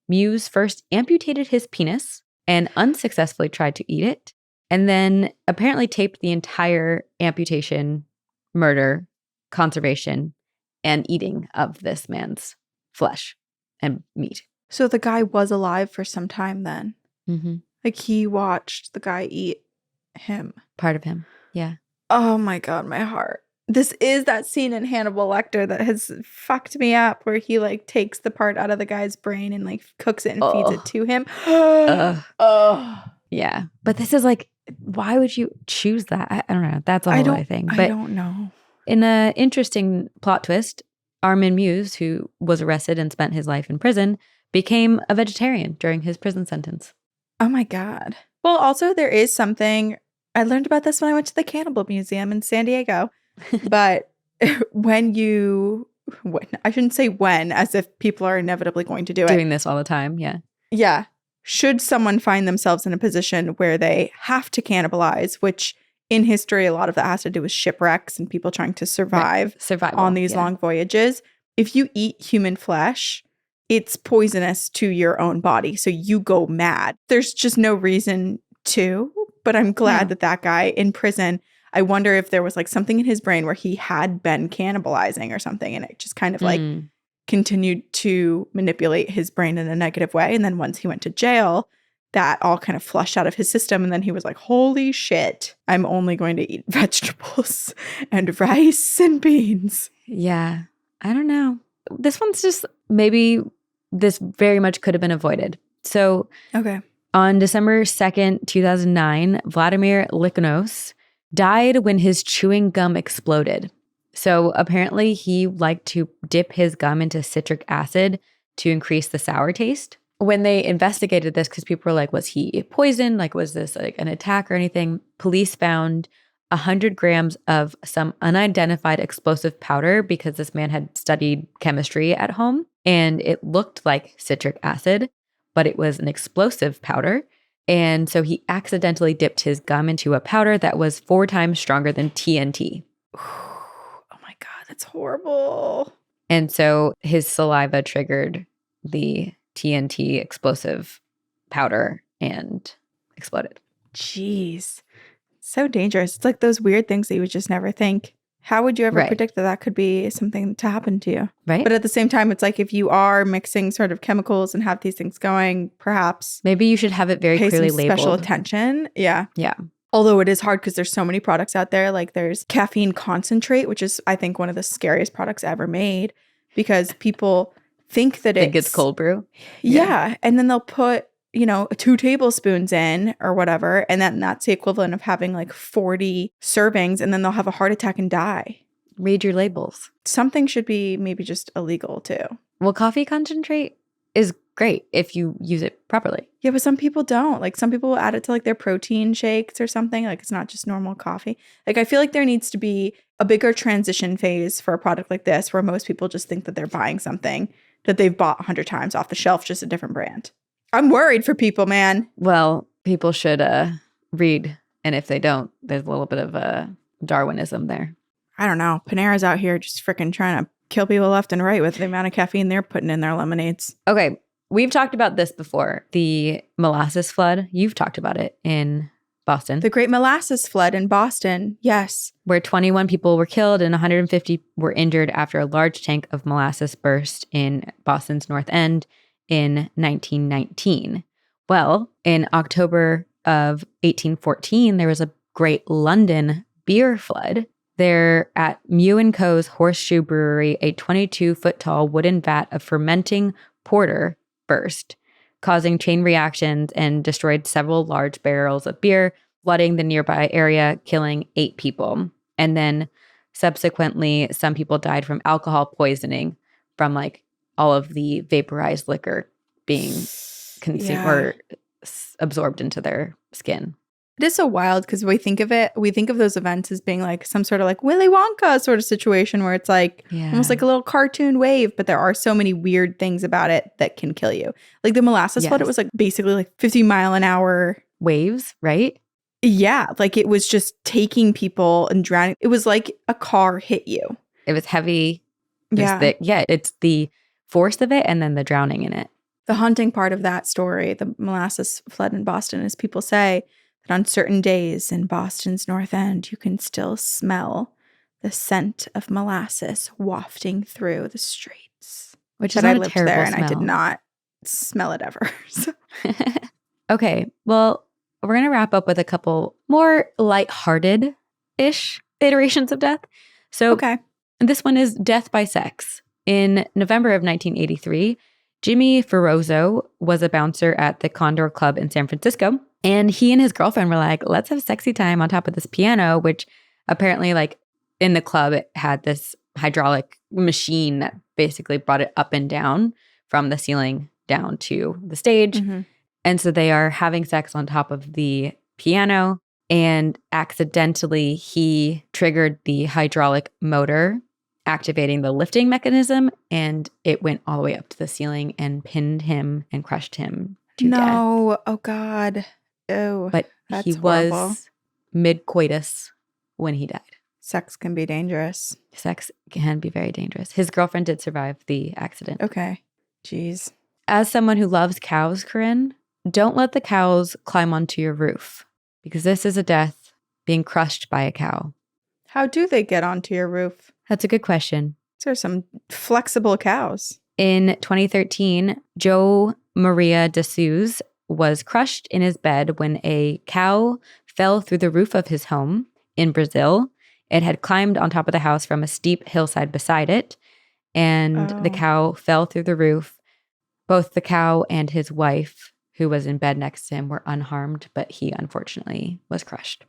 Muse first amputated his penis and unsuccessfully tried to eat it, and then apparently taped the entire amputation, murder, conservation, and eating of this man's flesh and meat. So the guy was alive for some time then? Mm-hmm. Like he watched the guy eat him? Part of him, yeah. Oh my God, my heart. This is that scene in Hannibal Lecter that has fucked me up, where he like takes the part out of the guy's brain and like cooks it and feeds it to him. Yeah. But this is like, why would you choose that? I don't know. That's a whole other thing. But I don't know. In an interesting plot twist, Armin Muse, who was arrested and spent his life in prison, became a vegetarian during his prison sentence. Oh my God. Well, also there is something, I learned about this when I went to the Cannibal Museum in San Diego. But I shouldn't say when, as if people are inevitably going to do it. Doing this all the time, yeah. Yeah. Should someone find themselves in a position where they have to cannibalize, which in history, a lot of that has to do with shipwrecks and people trying to survive on these long voyages. If you eat human flesh, it's poisonous to your own body. So you go mad. There's just no reason to. But I'm glad that guy in prison, I wonder if there was like something in his brain where he had been cannibalizing or something. And it just kind of like continued to manipulate his brain in a negative way. And then once he went to jail, that all kind of flushed out of his system. And then he was like, holy shit, I'm only going to eat vegetables and rice and beans. Yeah. I don't know. This one's just, maybe this very much could have been avoided. So on December 2nd, 2009, Vladimir Likhanos died when his chewing gum exploded. So apparently he liked to dip his gum into citric acid to increase the sour taste. When they investigated this, because people were like, was he poisoned? Like, was this like an attack or anything? Police found 100 grams of some unidentified explosive powder because this man had studied chemistry at home. And it looked like citric acid, but it was an explosive powder. And so he accidentally dipped his gum into a powder that was 4 times stronger than TNT. Oh my God, that's horrible. And so his saliva triggered the TNT explosive powder and exploded. Jeez. So dangerous. It's like those weird things that you would just never think. How would you ever predict that could be something to happen to you? Right. But at the same time, it's like if you are mixing sort of chemicals and have these things going, perhaps maybe you should have it very clearly labeled. Special attention. Yeah. Yeah. Although it is hard because there's so many products out there. Like there's caffeine concentrate, which is, I think, one of the scariest products ever made because people think that it's cold brew. Yeah. And then they'll put 2 tablespoons in or whatever. And then that's the equivalent of having like 40 servings. And then they'll have a heart attack and die. Read your labels. Something should be maybe just illegal too. Well, coffee concentrate is great if you use it properly. Yeah, but some people don't. Like some people will add it to like their protein shakes or something. Like it's not just normal coffee. Like I feel like there needs to be a bigger transition phase for a product like this where most people just think that they're buying something that they've bought 100 times off the shelf, just a different brand. I'm worried for people, man. Well, people should read. And if they don't, there's a little bit of Darwinism there. I don't know. Panera's out here just freaking trying to kill people left and right with the amount of caffeine they're putting in their lemonades. Okay. We've talked about this before. The molasses flood. You've talked about it in Boston. The Great Molasses Flood in Boston. Yes. Where 21 people were killed and 150 were injured after a large tank of molasses burst in Boston's North End in 1919. Well, in October of 1814, there was a Great London beer flood They're at Mew & Co.'s Horseshoe Brewery. A 22-foot tall wooden vat of fermenting porter burst, causing chain reactions and destroyed several large barrels of beer, flooding the nearby area, killing 8 people. And then subsequently, some people died from alcohol poisoning from like all of the vaporized liquor being consumed or absorbed into their skin. It is so wild because we think of those events as being like some sort of like Willy Wonka sort of situation where it's like almost like a little cartoon wave, but there are so many weird things about it that can kill you. Like the molasses flood, it was like basically like 50-mile-an-hour waves, right? Yeah, like it was just taking people and drowning. It was like a car hit you. It was heavy. It's the force of it and then the drowning in it. The haunting part of that story, the molasses flood in Boston, is people say that on certain days in Boston's North End, you can still smell the scent of molasses wafting through the streets. Which is not I lived a terrible there smell. And I did not smell it ever. Okay, well, we're going to wrap up with a couple more lighthearted-ish iterations of death. So this one is death by sex. In November of 1983, Jimmy Ferrozzo was a bouncer at the Condor Club in San Francisco. And he and his girlfriend were like, let's have sexy time on top of this piano, which apparently like in the club, it had this hydraulic machine that basically brought it up and down from the ceiling down to the stage. Mm-hmm. And so they are having sex on top of the piano, and accidentally he triggered the hydraulic motor, activating the lifting mechanism, and it went all the way up to the ceiling and pinned him and crushed him to death. No, oh God. Oh, but he horrible. Was mid-coitus when he died. Sex can be dangerous. Sex can be very dangerous. His girlfriend did survive the accident. Okay. Jeez. As someone who loves cows, Corinne, don't let the cows climb onto your roof, because this is a death being crushed by a cow. How do they get onto your roof? That's a good question. These are some flexible cows. In 2013, Joe Maria de Souza was crushed in his bed when a cow fell through the roof of his home in Brazil. It had climbed on top of the house from a steep hillside beside it, and the cow fell through the roof. Both the cow and his wife, who was in bed next to him, were unharmed, but he unfortunately was crushed.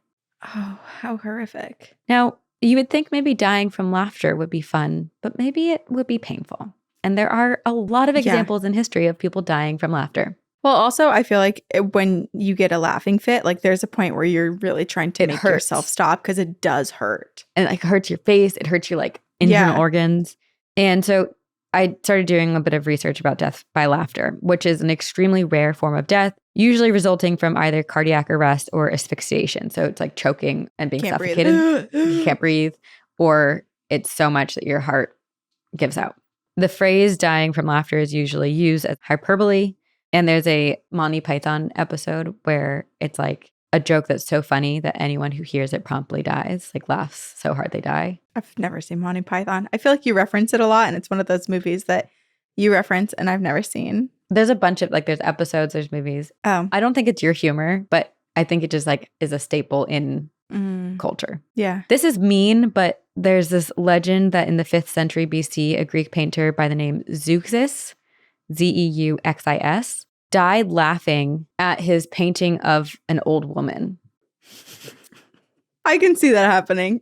Oh, how horrific. Now, you would think maybe dying from laughter would be fun, but maybe it would be painful. And there are a lot of examples in history of people dying from laughter. Well, also, I feel like when you get a laughing fit, like there's a point where you're really trying to make yourself stop because it does hurt. And it hurts your face. It hurts your like internal organs. And so I started doing a bit of research about death by laughter, which is an extremely rare form of death, usually resulting from either cardiac arrest or asphyxiation. So it's like choking and being suffocated. You can't breathe, or it's so much that your heart gives out. The phrase dying from laughter is usually used as hyperbole. And there's a Monty Python episode where it's like a joke that's so funny that anyone who hears it promptly dies, like laughs so hard they die. I've never seen Monty Python. I feel like you reference it a lot, and it's one of those movies that you reference and I've never seen. There's a bunch of like, there's episodes, there's movies. Oh. I don't think it's your humor, but I think it just like is a staple in culture. Yeah. This is mean, but there's this legend that in the 5th century BC, a Greek painter by the name Zeuxis, Zeuxis, died laughing at his painting of an old woman. I can see that happening.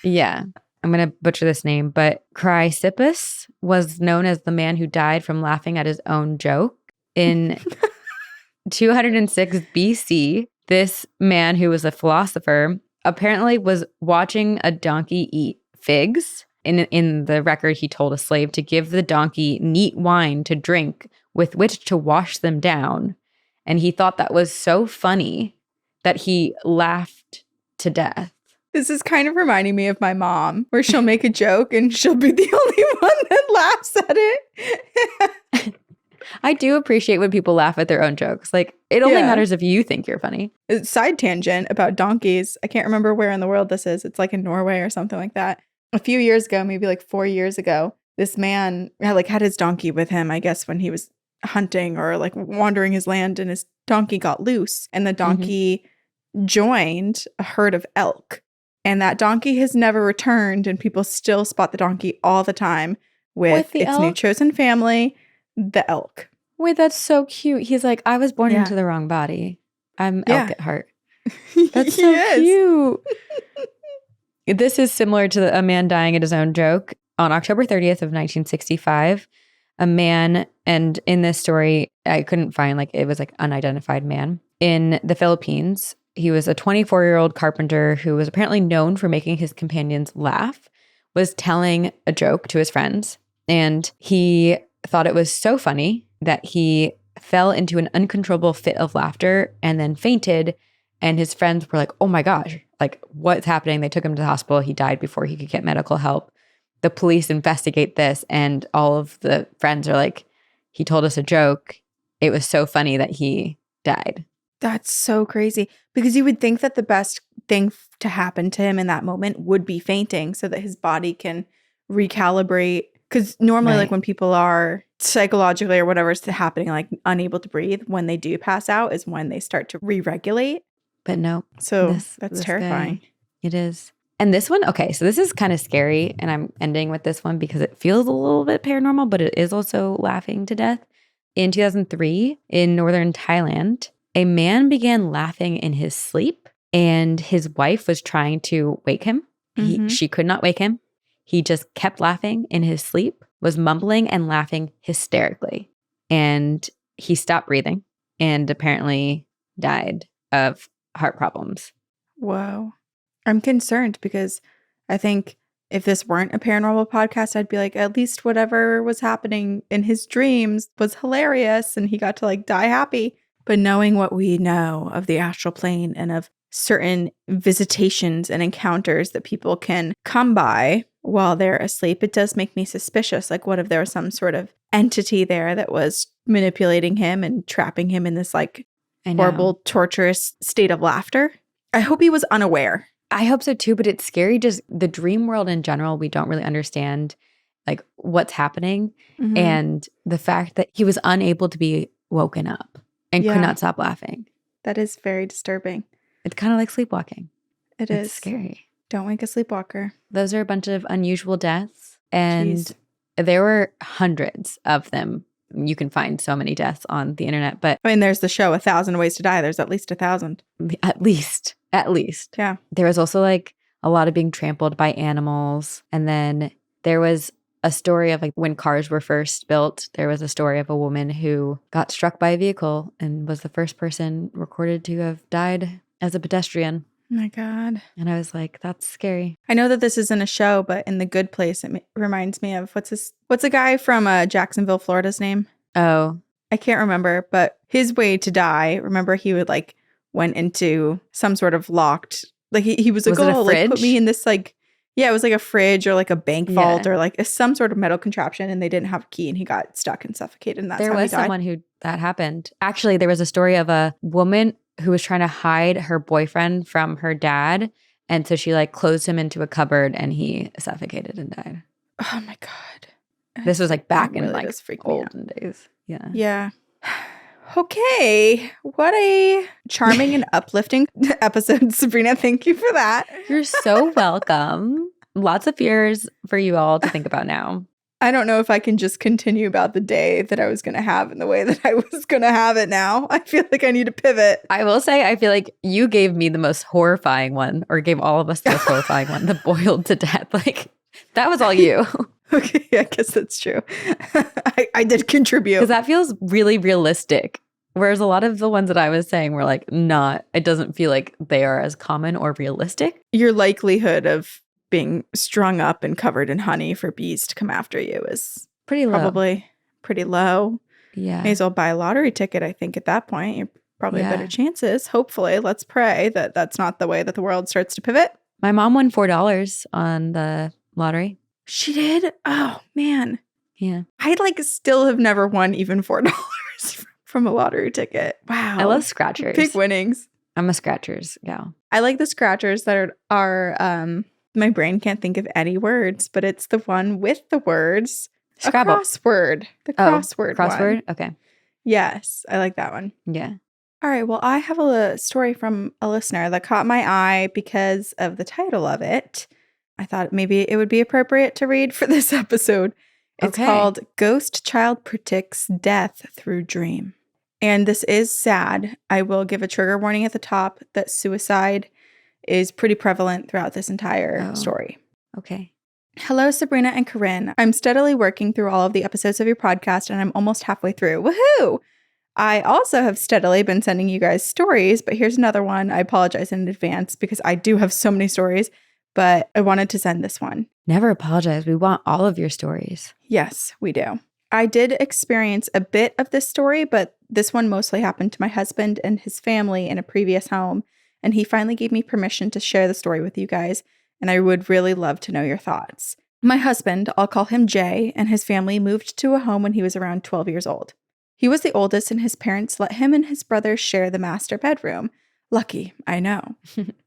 Yeah. I'm going to butcher this name, but Chrysippus was known as the man who died from laughing at his own joke. In 206 BC, this man who was a philosopher apparently was watching a donkey eat figs. In the record, he told a slave to give the donkey neat wine to drink with which to wash them down. And he thought that was so funny that he laughed to death. This is kind of reminding me of my mom, where she'll make a joke and she'll be the only one that laughs at it. I do appreciate when people laugh at their own jokes. Like, it only matters if you think you're funny. Side tangent about donkeys. I can't remember where in the world this is. It's like in Norway or something like that. A few years ago, maybe like 4 years ago, this man had his donkey with him, I guess, when he was hunting or like wandering his land, and his donkey got loose, and the donkey joined a herd of elk. And that donkey has never returned, and people still spot the donkey all the time with the its new elk? chosen family, the elk. Wait, that's so cute. He's like, I was born Yeah. into the wrong body. I'm Yeah. elk at heart. That's so cute. This is similar to a man dying at his own joke. On October 30th of 1965, a man, and in this story, I couldn't find, like, it was like unidentified man in the Philippines. He was a 24-year-old carpenter who was apparently known for making his companions laugh, was telling a joke to his friends, and he thought it was so funny that he fell into an uncontrollable fit of laughter and then fainted. And his friends were like, oh my gosh, like, what's happening? They took him to the hospital. He died before he could get medical help. The police investigate this, and all of the friends are like, he told us a joke. It was so funny that he died. That's so crazy, because you would think that the best thing to happen to him in that moment would be fainting so that his body can recalibrate. Because normally, like, when people are psychologically or whatever is happening, like unable to breathe, when they do pass out is when they start to re-regulate. But no. So that's terrifying. It is. And this one, okay, so this is kind of scary, and I'm ending with this one because it feels a little bit paranormal, but it is also laughing to death. In 2003, in northern Thailand, a man began laughing in his sleep, and his wife was trying to wake him. She could not wake him. He just kept laughing in his sleep, was mumbling and laughing hysterically. And he stopped breathing and apparently died of heart problems. Whoa. I'm concerned because I think if this weren't a paranormal podcast, I'd be like, at least whatever was happening in his dreams was hilarious and he got to like die happy. But knowing what we know of the astral plane and of certain visitations and encounters that people can come by while they're asleep, it does make me suspicious. Like, what if there was some sort of entity there that was manipulating him and trapping him in this like horrible, torturous state of laughter? I hope he was unaware. I hope so too, but it's scary. Just the dream world in general, we don't really understand like what's happening. And the fact that he was unable to be woken up and could not stop laughing. That is very disturbing. It's kind of like sleepwalking. It's scary. Don't wake a sleepwalker. Those are a bunch of unusual deaths. And there were hundreds of them. You can find so many deaths on the internet. But I mean, there's the show 1,000 Ways to Die. There's at least 1,000. At least. Yeah. There was also like a lot of being trampled by animals. And then there was a story of like when cars were first built, there was a story of a woman who got struck by a vehicle and was the first person recorded to have died as a pedestrian. Oh my God. And I was like, that's scary. I know that this isn't a show, but in The Good Place, it reminds me of what's a guy from Jacksonville, Florida's name? Oh. I can't remember, but his way to die, remember he would like went into some sort of locked, like he was like, oh, like put me in this like, yeah, it was like a fridge or like a bank vault or like some sort of metal contraption, and they didn't have a key and he got stuck and suffocated, and that's how he died. There was someone who that happened. Actually, there was a story of a woman who was trying to hide her boyfriend from her dad, and so she like closed him into a cupboard and he suffocated and died. Oh my God. This was like back in really like olden days. Yeah. Yeah. Okay. What a charming and uplifting episode, Sabrina. Thank you for that. You're so welcome. Lots of fears for you all to think about now. I don't know if I can just continue about the day that I was going to have in the way that I was going to have it now. I feel like I need to pivot. I will say, I feel like you gave me the most horrifying one, or gave all of us the most horrifying one, the boiled to death. Like, that was all you. Okay, I guess that's true. I did contribute. Because that feels really realistic. Whereas a lot of the ones that I was saying were like it doesn't feel like they are as common or realistic. Your likelihood of being strung up and covered in honey for bees to come after you is probably pretty low. Yeah. May as well buy a lottery ticket, I think, at that point. You're probably better chances. Hopefully, let's pray that that's not the way that the world starts to pivot. My mom won $4 on the lottery. She did? Oh, man. Yeah. I'd like still have never won even $4 from a lottery ticket. Wow. I love scratchers. Big winnings. I'm a scratchers gal. I like the scratchers that are my brain can't think of any words, but it's the one with the words. Scrabble. A crossword. The crossword one. Crossword? Okay. Yes. I like that one. Yeah. All right, well, I have a story from a listener that caught my eye because of the title of it. I thought maybe it would be appropriate to read for this episode. It's called Ghost Child Predicts Death Through Dream. And this is sad. I will give a trigger warning at the top that suicide is pretty prevalent throughout this entire story. Okay. Hello, Sabrina and Corinne. I'm steadily working through all of the episodes of your podcast, and I'm almost halfway through. Woohoo! I also have steadily been sending you guys stories, but here's another one. I apologize in advance because I do have so many stories, but I wanted to send this one. Never apologize. We want all of your stories. Yes, we do. I did experience a bit of this story, but this one mostly happened to my husband and his family in a previous home, and he finally gave me permission to share the story with you guys, and I would really love to know your thoughts. My husband, I'll call him Jay, and his family moved to a home when he was around 12 years old. He was the oldest, and his parents let him and his brothers share the master bedroom. Lucky, I know.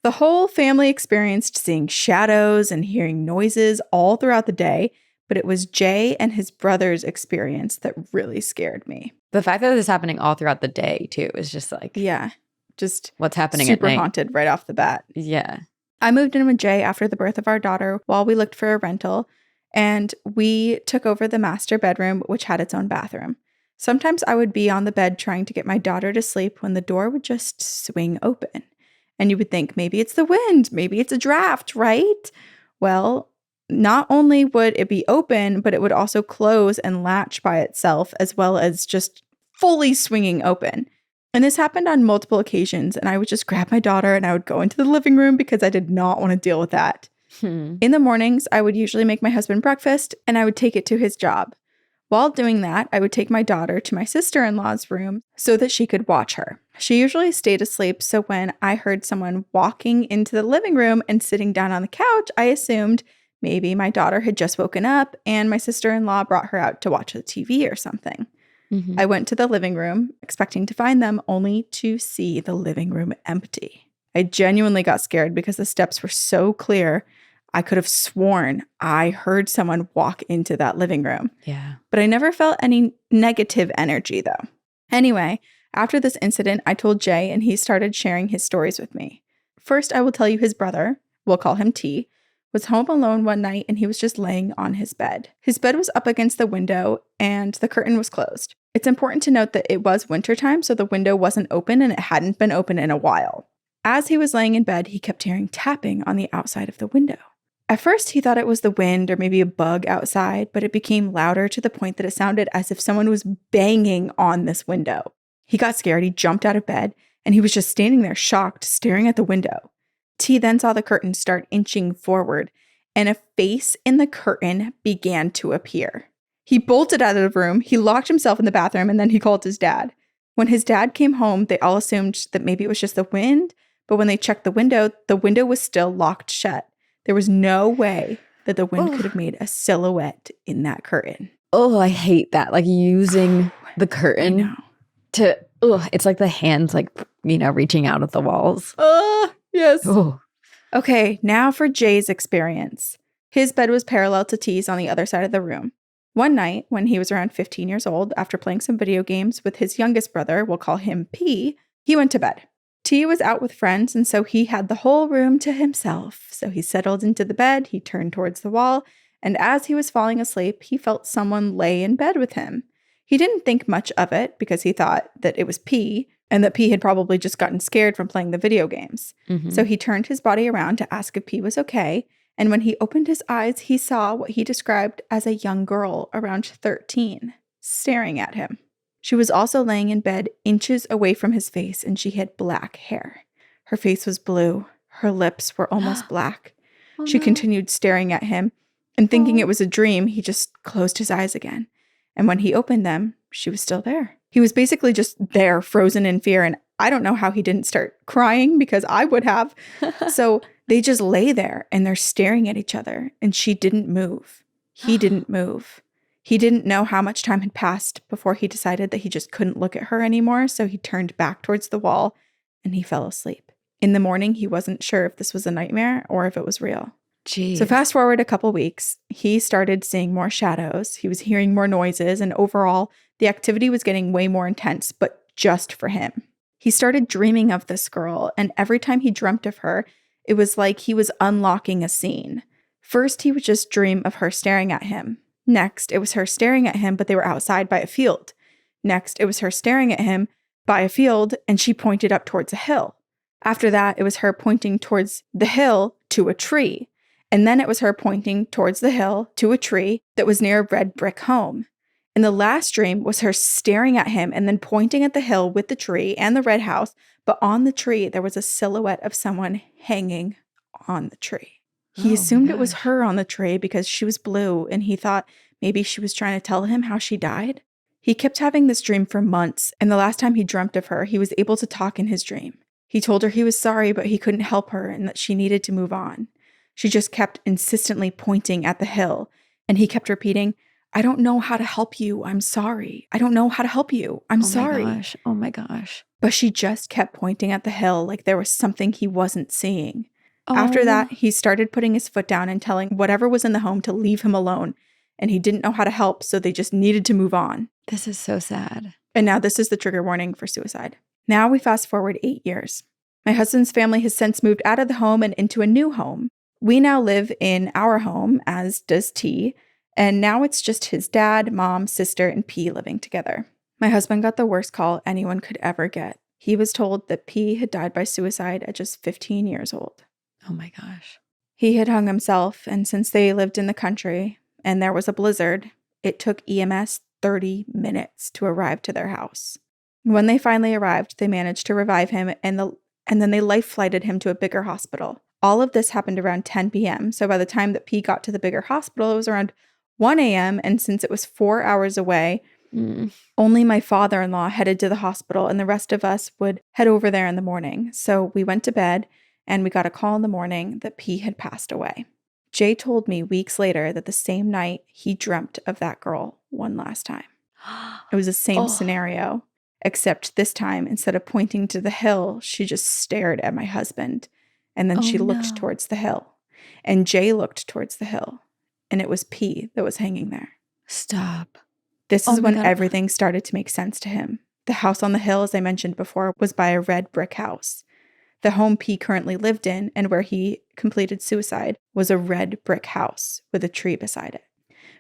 The whole family experienced seeing shadows and hearing noises all throughout the day, but it was Jay and his brother's experience that really scared me. The fact that this is happening all throughout the day, too, is just like... Yeah, just what's happening super at night. Haunted right off the bat. Yeah. I moved in with Jay after the birth of our daughter while we looked for a rental, and we took over the master bedroom, which had its own bathroom. Sometimes I would be on the bed trying to get my daughter to sleep when the door would just swing open. And you would think, maybe it's the wind, maybe it's a draft, right? Well, not only would it be open, but it would also close and latch by itself, as well as just fully swinging open. And this happened on multiple occasions, and I would just grab my daughter and I would go into the living room because I did not want to deal with that. In the mornings, I would usually make my husband breakfast and I would take it to his job. While doing that, I would take my daughter to my sister-in-law's room so that she could watch her. She usually stayed asleep, so when I heard someone walking into the living room and sitting down on the couch, I assumed maybe my daughter had just woken up and my sister-in-law brought her out to watch the TV or something. I went to the living room, expecting to find them, only to see the living room empty. I genuinely got scared because the steps were so clear. I could have sworn I heard someone walk into that living room. Yeah. But I never felt any negative energy, though. Anyway, after this incident, I told Jay, and he started sharing his stories with me. First, I will tell you his brother, we'll call him T, was home alone one night, and he was just laying on his bed. His bed was up against the window, and the curtain was closed. It's important to note that it was wintertime, so the window wasn't open, and it hadn't been open in a while. As he was laying in bed, he kept hearing tapping on the outside of the window. At first, he thought it was the wind or maybe a bug outside, but it became louder to the point that it sounded as if someone was banging on this window. He got scared, he jumped out of bed, and he was just standing there shocked, staring at the window. T then saw the curtain start inching forward, and a face in the curtain began to appear. He bolted out of the room, he locked himself in the bathroom, and then he called his dad. When his dad came home, they all assumed that maybe it was just the wind, but when they checked the window was still locked shut. There was no way that the wind could have made a silhouette in that curtain. Oh, I hate that. Like using the curtain to, it's like the hands, like, reaching out at the walls. Yes. Oh. Okay, now for Jay's experience. His bed was parallel to T's on the other side of the room. One night, when he was around 15 years old, after playing some video games with his youngest brother, we'll call him P, he went to bed. T was out with friends, and so he had the whole room to himself. So he settled into the bed, he turned towards the wall, and as he was falling asleep, he felt someone lay in bed with him. He didn't think much of it because he thought that it was P, and that P had probably just gotten scared from playing the video games. So he turned his body around to ask if P was okay, and when he opened his eyes, he saw what he described as a young girl around 13 staring at him. She was also laying in bed inches away from his face, and she had black hair. Her face was blue. Her lips were almost black. She continued staring at him, and thinking it was a dream, he just closed his eyes again. And when he opened them, she was still there. He was basically just there, frozen in fear, and I don't know how he didn't start crying because I would have. So they just lay there, and they're staring at each other, and she didn't move. He didn't move. He didn't know how much time had passed before he decided that he just couldn't look at her anymore, so he turned back towards the wall and he fell asleep. In the morning, he wasn't sure if this was a nightmare or if it was real. Jeez. So fast forward a couple weeks, he started seeing more shadows, he was hearing more noises, and overall, the activity was getting way more intense, but just for him. He started dreaming of this girl, and every time he dreamt of her, it was like he was unlocking a scene. First, he would just dream of her staring at him. Next, it was her staring at him, but they were outside by a field. Next, it was her staring at him by a field, and she pointed up towards a hill. After that, it was her pointing towards the hill to a tree. And then it was her pointing towards the hill to a tree that was near a red brick home. And the last dream was her staring at him and then pointing at the hill with the tree and the red house. But on the tree, there was a silhouette of someone hanging on the tree. He assumed it was her on the tree because she was blue, and he thought maybe she was trying to tell him how she died. He kept having this dream for months, and the last time he dreamt of her, he was able to talk in his dream. He told her he was sorry, but he couldn't help her and that she needed to move on. She just kept insistently pointing at the hill, and he kept repeating, "I don't know how to help you. I'm sorry. I don't know how to help you. I'm sorry." Oh my gosh. But she just kept pointing at the hill like there was something he wasn't seeing. After that, he started putting his foot down and telling whatever was in the home to leave him alone, and he didn't know how to help, so they just needed to move on. This is so sad. And now this is the trigger warning for suicide. Now we fast forward 8 years. My husband's family has since moved out of the home and into a new home. We now live in our home, as does T, and now it's just his dad, mom, sister, and P living together. My husband got the worst call anyone could ever get. He was told that P had died by suicide at just 15 years old. Oh my gosh. He had hung himself, and since they lived in the country and there was a blizzard, it took EMS 30 minutes to arrive to their house. When they finally arrived, they managed to revive him, and then they life-flighted him to a bigger hospital. All of this happened around 10 p.m., so by the time that P got to the bigger hospital, it was around 1 a.m., and since it was 4 hours away, only my father-in-law headed to the hospital, and the rest of us would head over there in the morning. So we went to bed, and we got a call in the morning that P had passed away. Jay told me weeks later that the same night he dreamt of that girl one last time. It was the same scenario, except this time, instead of pointing to the hill, she just stared at my husband, and then she looked towards the hill, and Jay looked towards the hill, and it was P that was hanging there. Stop. This is when everything started to make sense to him. The house on the hill, as I mentioned before, was by a red brick house. The home P currently lived in and where he completed suicide was a red brick house with a tree beside it.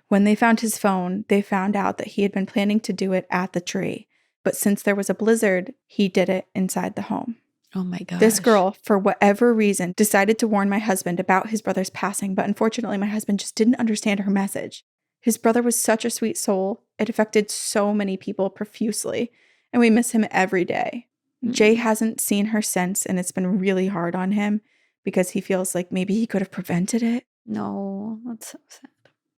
When they found his phone, they found out that he had been planning to do it at the tree. But since there was a blizzard, he did it inside the home. Oh my gosh. This girl, for whatever reason, decided to warn my husband about his brother's passing, but unfortunately my husband just didn't understand her message. His brother was such a sweet soul. It affected so many people profusely, and we miss him every day. Jay hasn't seen her since, and it's been really hard on him because he feels like maybe he could have prevented it. No, that's so sad.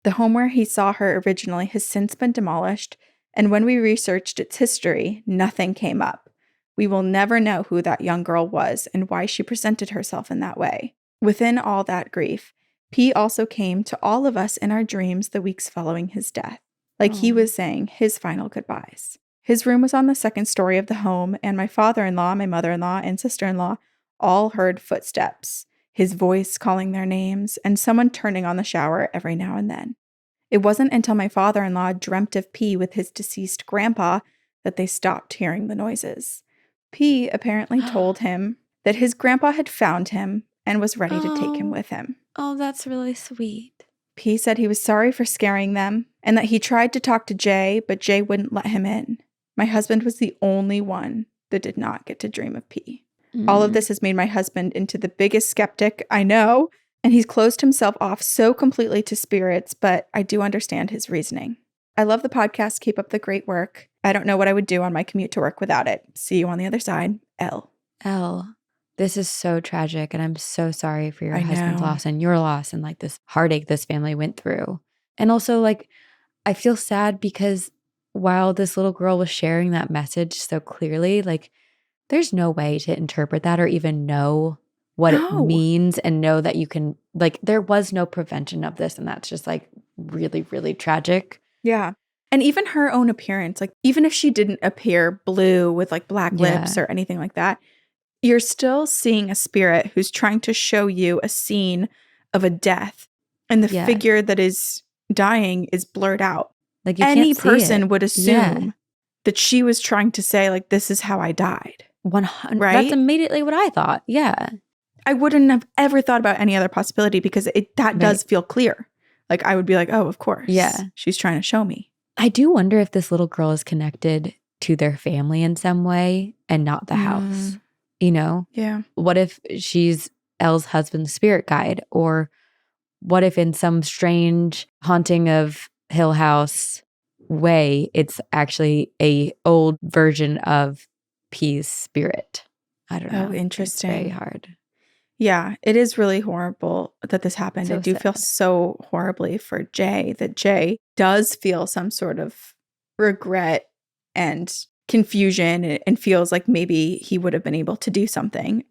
The home where he saw her originally has since been demolished, and when we researched its history, nothing came up. We will never know who that young girl was and why she presented herself in that way. Within all that grief, P also came to all of us in our dreams the weeks following his death, like he was saying his final goodbyes. His room was on the second story of the home, and my father-in-law, my mother-in-law, and sister-in-law all heard footsteps, his voice calling their names, and someone turning on the shower every now and then. It wasn't until my father-in-law dreamt of P with his deceased grandpa that they stopped hearing the noises. P apparently told him that his grandpa had found him and was ready to take him with him. Oh, that's really sweet. P said he was sorry for scaring them and that he tried to talk to Jay, but Jay wouldn't let him in. My husband was the only one that did not get to dream of P. All of this has made my husband into the biggest skeptic I know, and he's closed himself off so completely to spirits, but I do understand his reasoning. I love the podcast. Keep up the great work. I don't know what I would do on my commute to work without it. See you on the other side. L. This is so tragic, and I'm so sorry for your husband's loss and your loss and like this heartache this family went through. And also, like, I feel sad because while this little girl was sharing that message so clearly, like, there's no way to interpret that or even know what it means and know that you can, like, there was no prevention of this. And that's just like really, really tragic. Yeah. And even her own appearance, like, even if she didn't appear blue with like black lips or anything like that, you're still seeing a spirit who's trying to show you a scene of a death. And the figure that is dying is blurred out. Like, any person would assume that she was trying to say, like, this is how I died. 100. Right? That's immediately what I thought. Yeah. I wouldn't have ever thought about any other possibility because that does feel clear. Like I would be like, oh, of course. Yeah. She's trying to show me. I do wonder if this little girl is connected to their family in some way and not the house. You know? Yeah. What if she's Elle's husband's spirit guide? Or what if in some strange haunting of Hill House way, it's actually a old version of P's spirit? I don't know. Oh, interesting. It's very hard. Yeah, it is really horrible that this happened. So I do feel sad. so horribly for Jay, that Jay does feel some sort of regret and confusion and feels like maybe he would have been able to do something.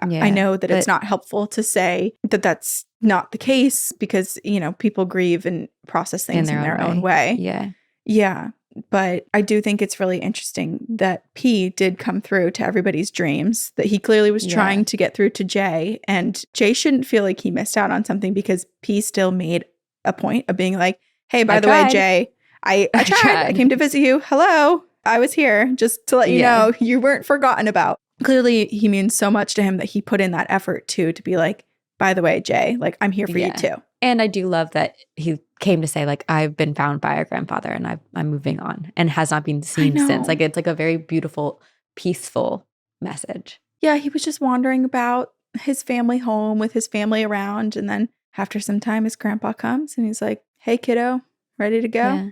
Yeah, I know that it's not helpful to say that that's not the case because, you know, people grieve and process things in their own way. Yeah. Yeah. But I do think it's really interesting that P did come through to everybody's dreams, that he clearly was trying to get through to Jay. And Jay shouldn't feel like he missed out on something because P still made a point of being like, hey, by the way, Jay, I tried. I came to visit you. Hello. I was here just to let you know you weren't forgotten about. Clearly, he means so much to him that he put in that effort too, to be like, by the way, Jay, like, I'm here for you too. And I do love that he came to say, like, I've been found by our grandfather and I'm moving on, and has not been seen since. Like, it's like a very beautiful, peaceful message. Yeah, he was just wandering about his family home with his family around. And then after some time, his grandpa comes and he's like, hey, kiddo, ready to go? Yeah.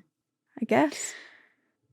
I guess.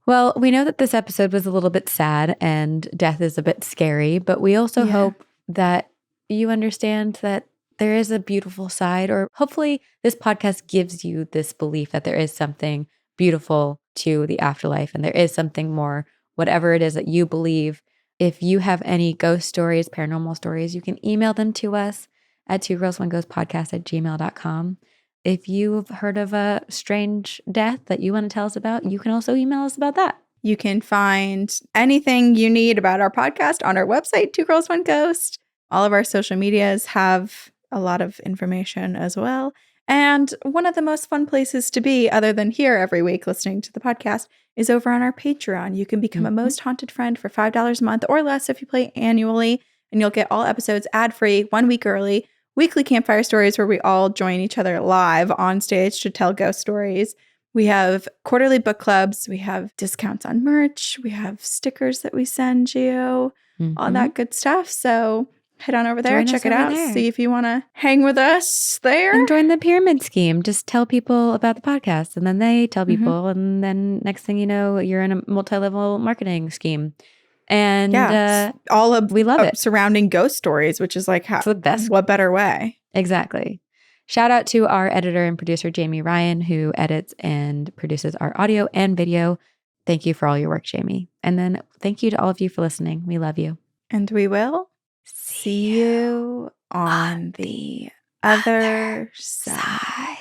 Well, we know that this episode was a little bit sad and death is a bit scary, but we also hope that you understand that there is a beautiful side, or hopefully this podcast gives you this belief that there is something beautiful to the afterlife and there is something more, whatever it is that you believe. If you have any ghost stories, paranormal stories, you can email them to us at twogirlsoneghostpodcast@gmail.com. If you've heard of a strange death that you want to tell us about, you can also email us about that. You can find anything you need about our podcast on our website, Two Girls, One Ghost. All of our social medias have a lot of information as well. And one of the most fun places to be, other than here every week listening to the podcast, is over on our Patreon. You can become a Most Haunted Friend for $5 a month or less if you play annually, and you'll get all episodes ad-free 1 week early, weekly campfire stories where we all join each other live on stage to tell ghost stories. We have quarterly book clubs. We have discounts on merch. We have stickers that we send you, all that good stuff. So head on over there, check it out, see if you want to hang with us there. And join the pyramid scheme. Just tell people about the podcast, and then they tell people, and then next thing you know, you're in a multi-level marketing scheme. And all of we love it. Surrounding ghost stories, which is like it's the best. What better way? Exactly. Shout out to our editor and producer, Jamie Ryan, who edits and produces our audio and video. Thank you for all your work, Jamie. And then thank you to all of you for listening. We love you. And we will see you on the other side.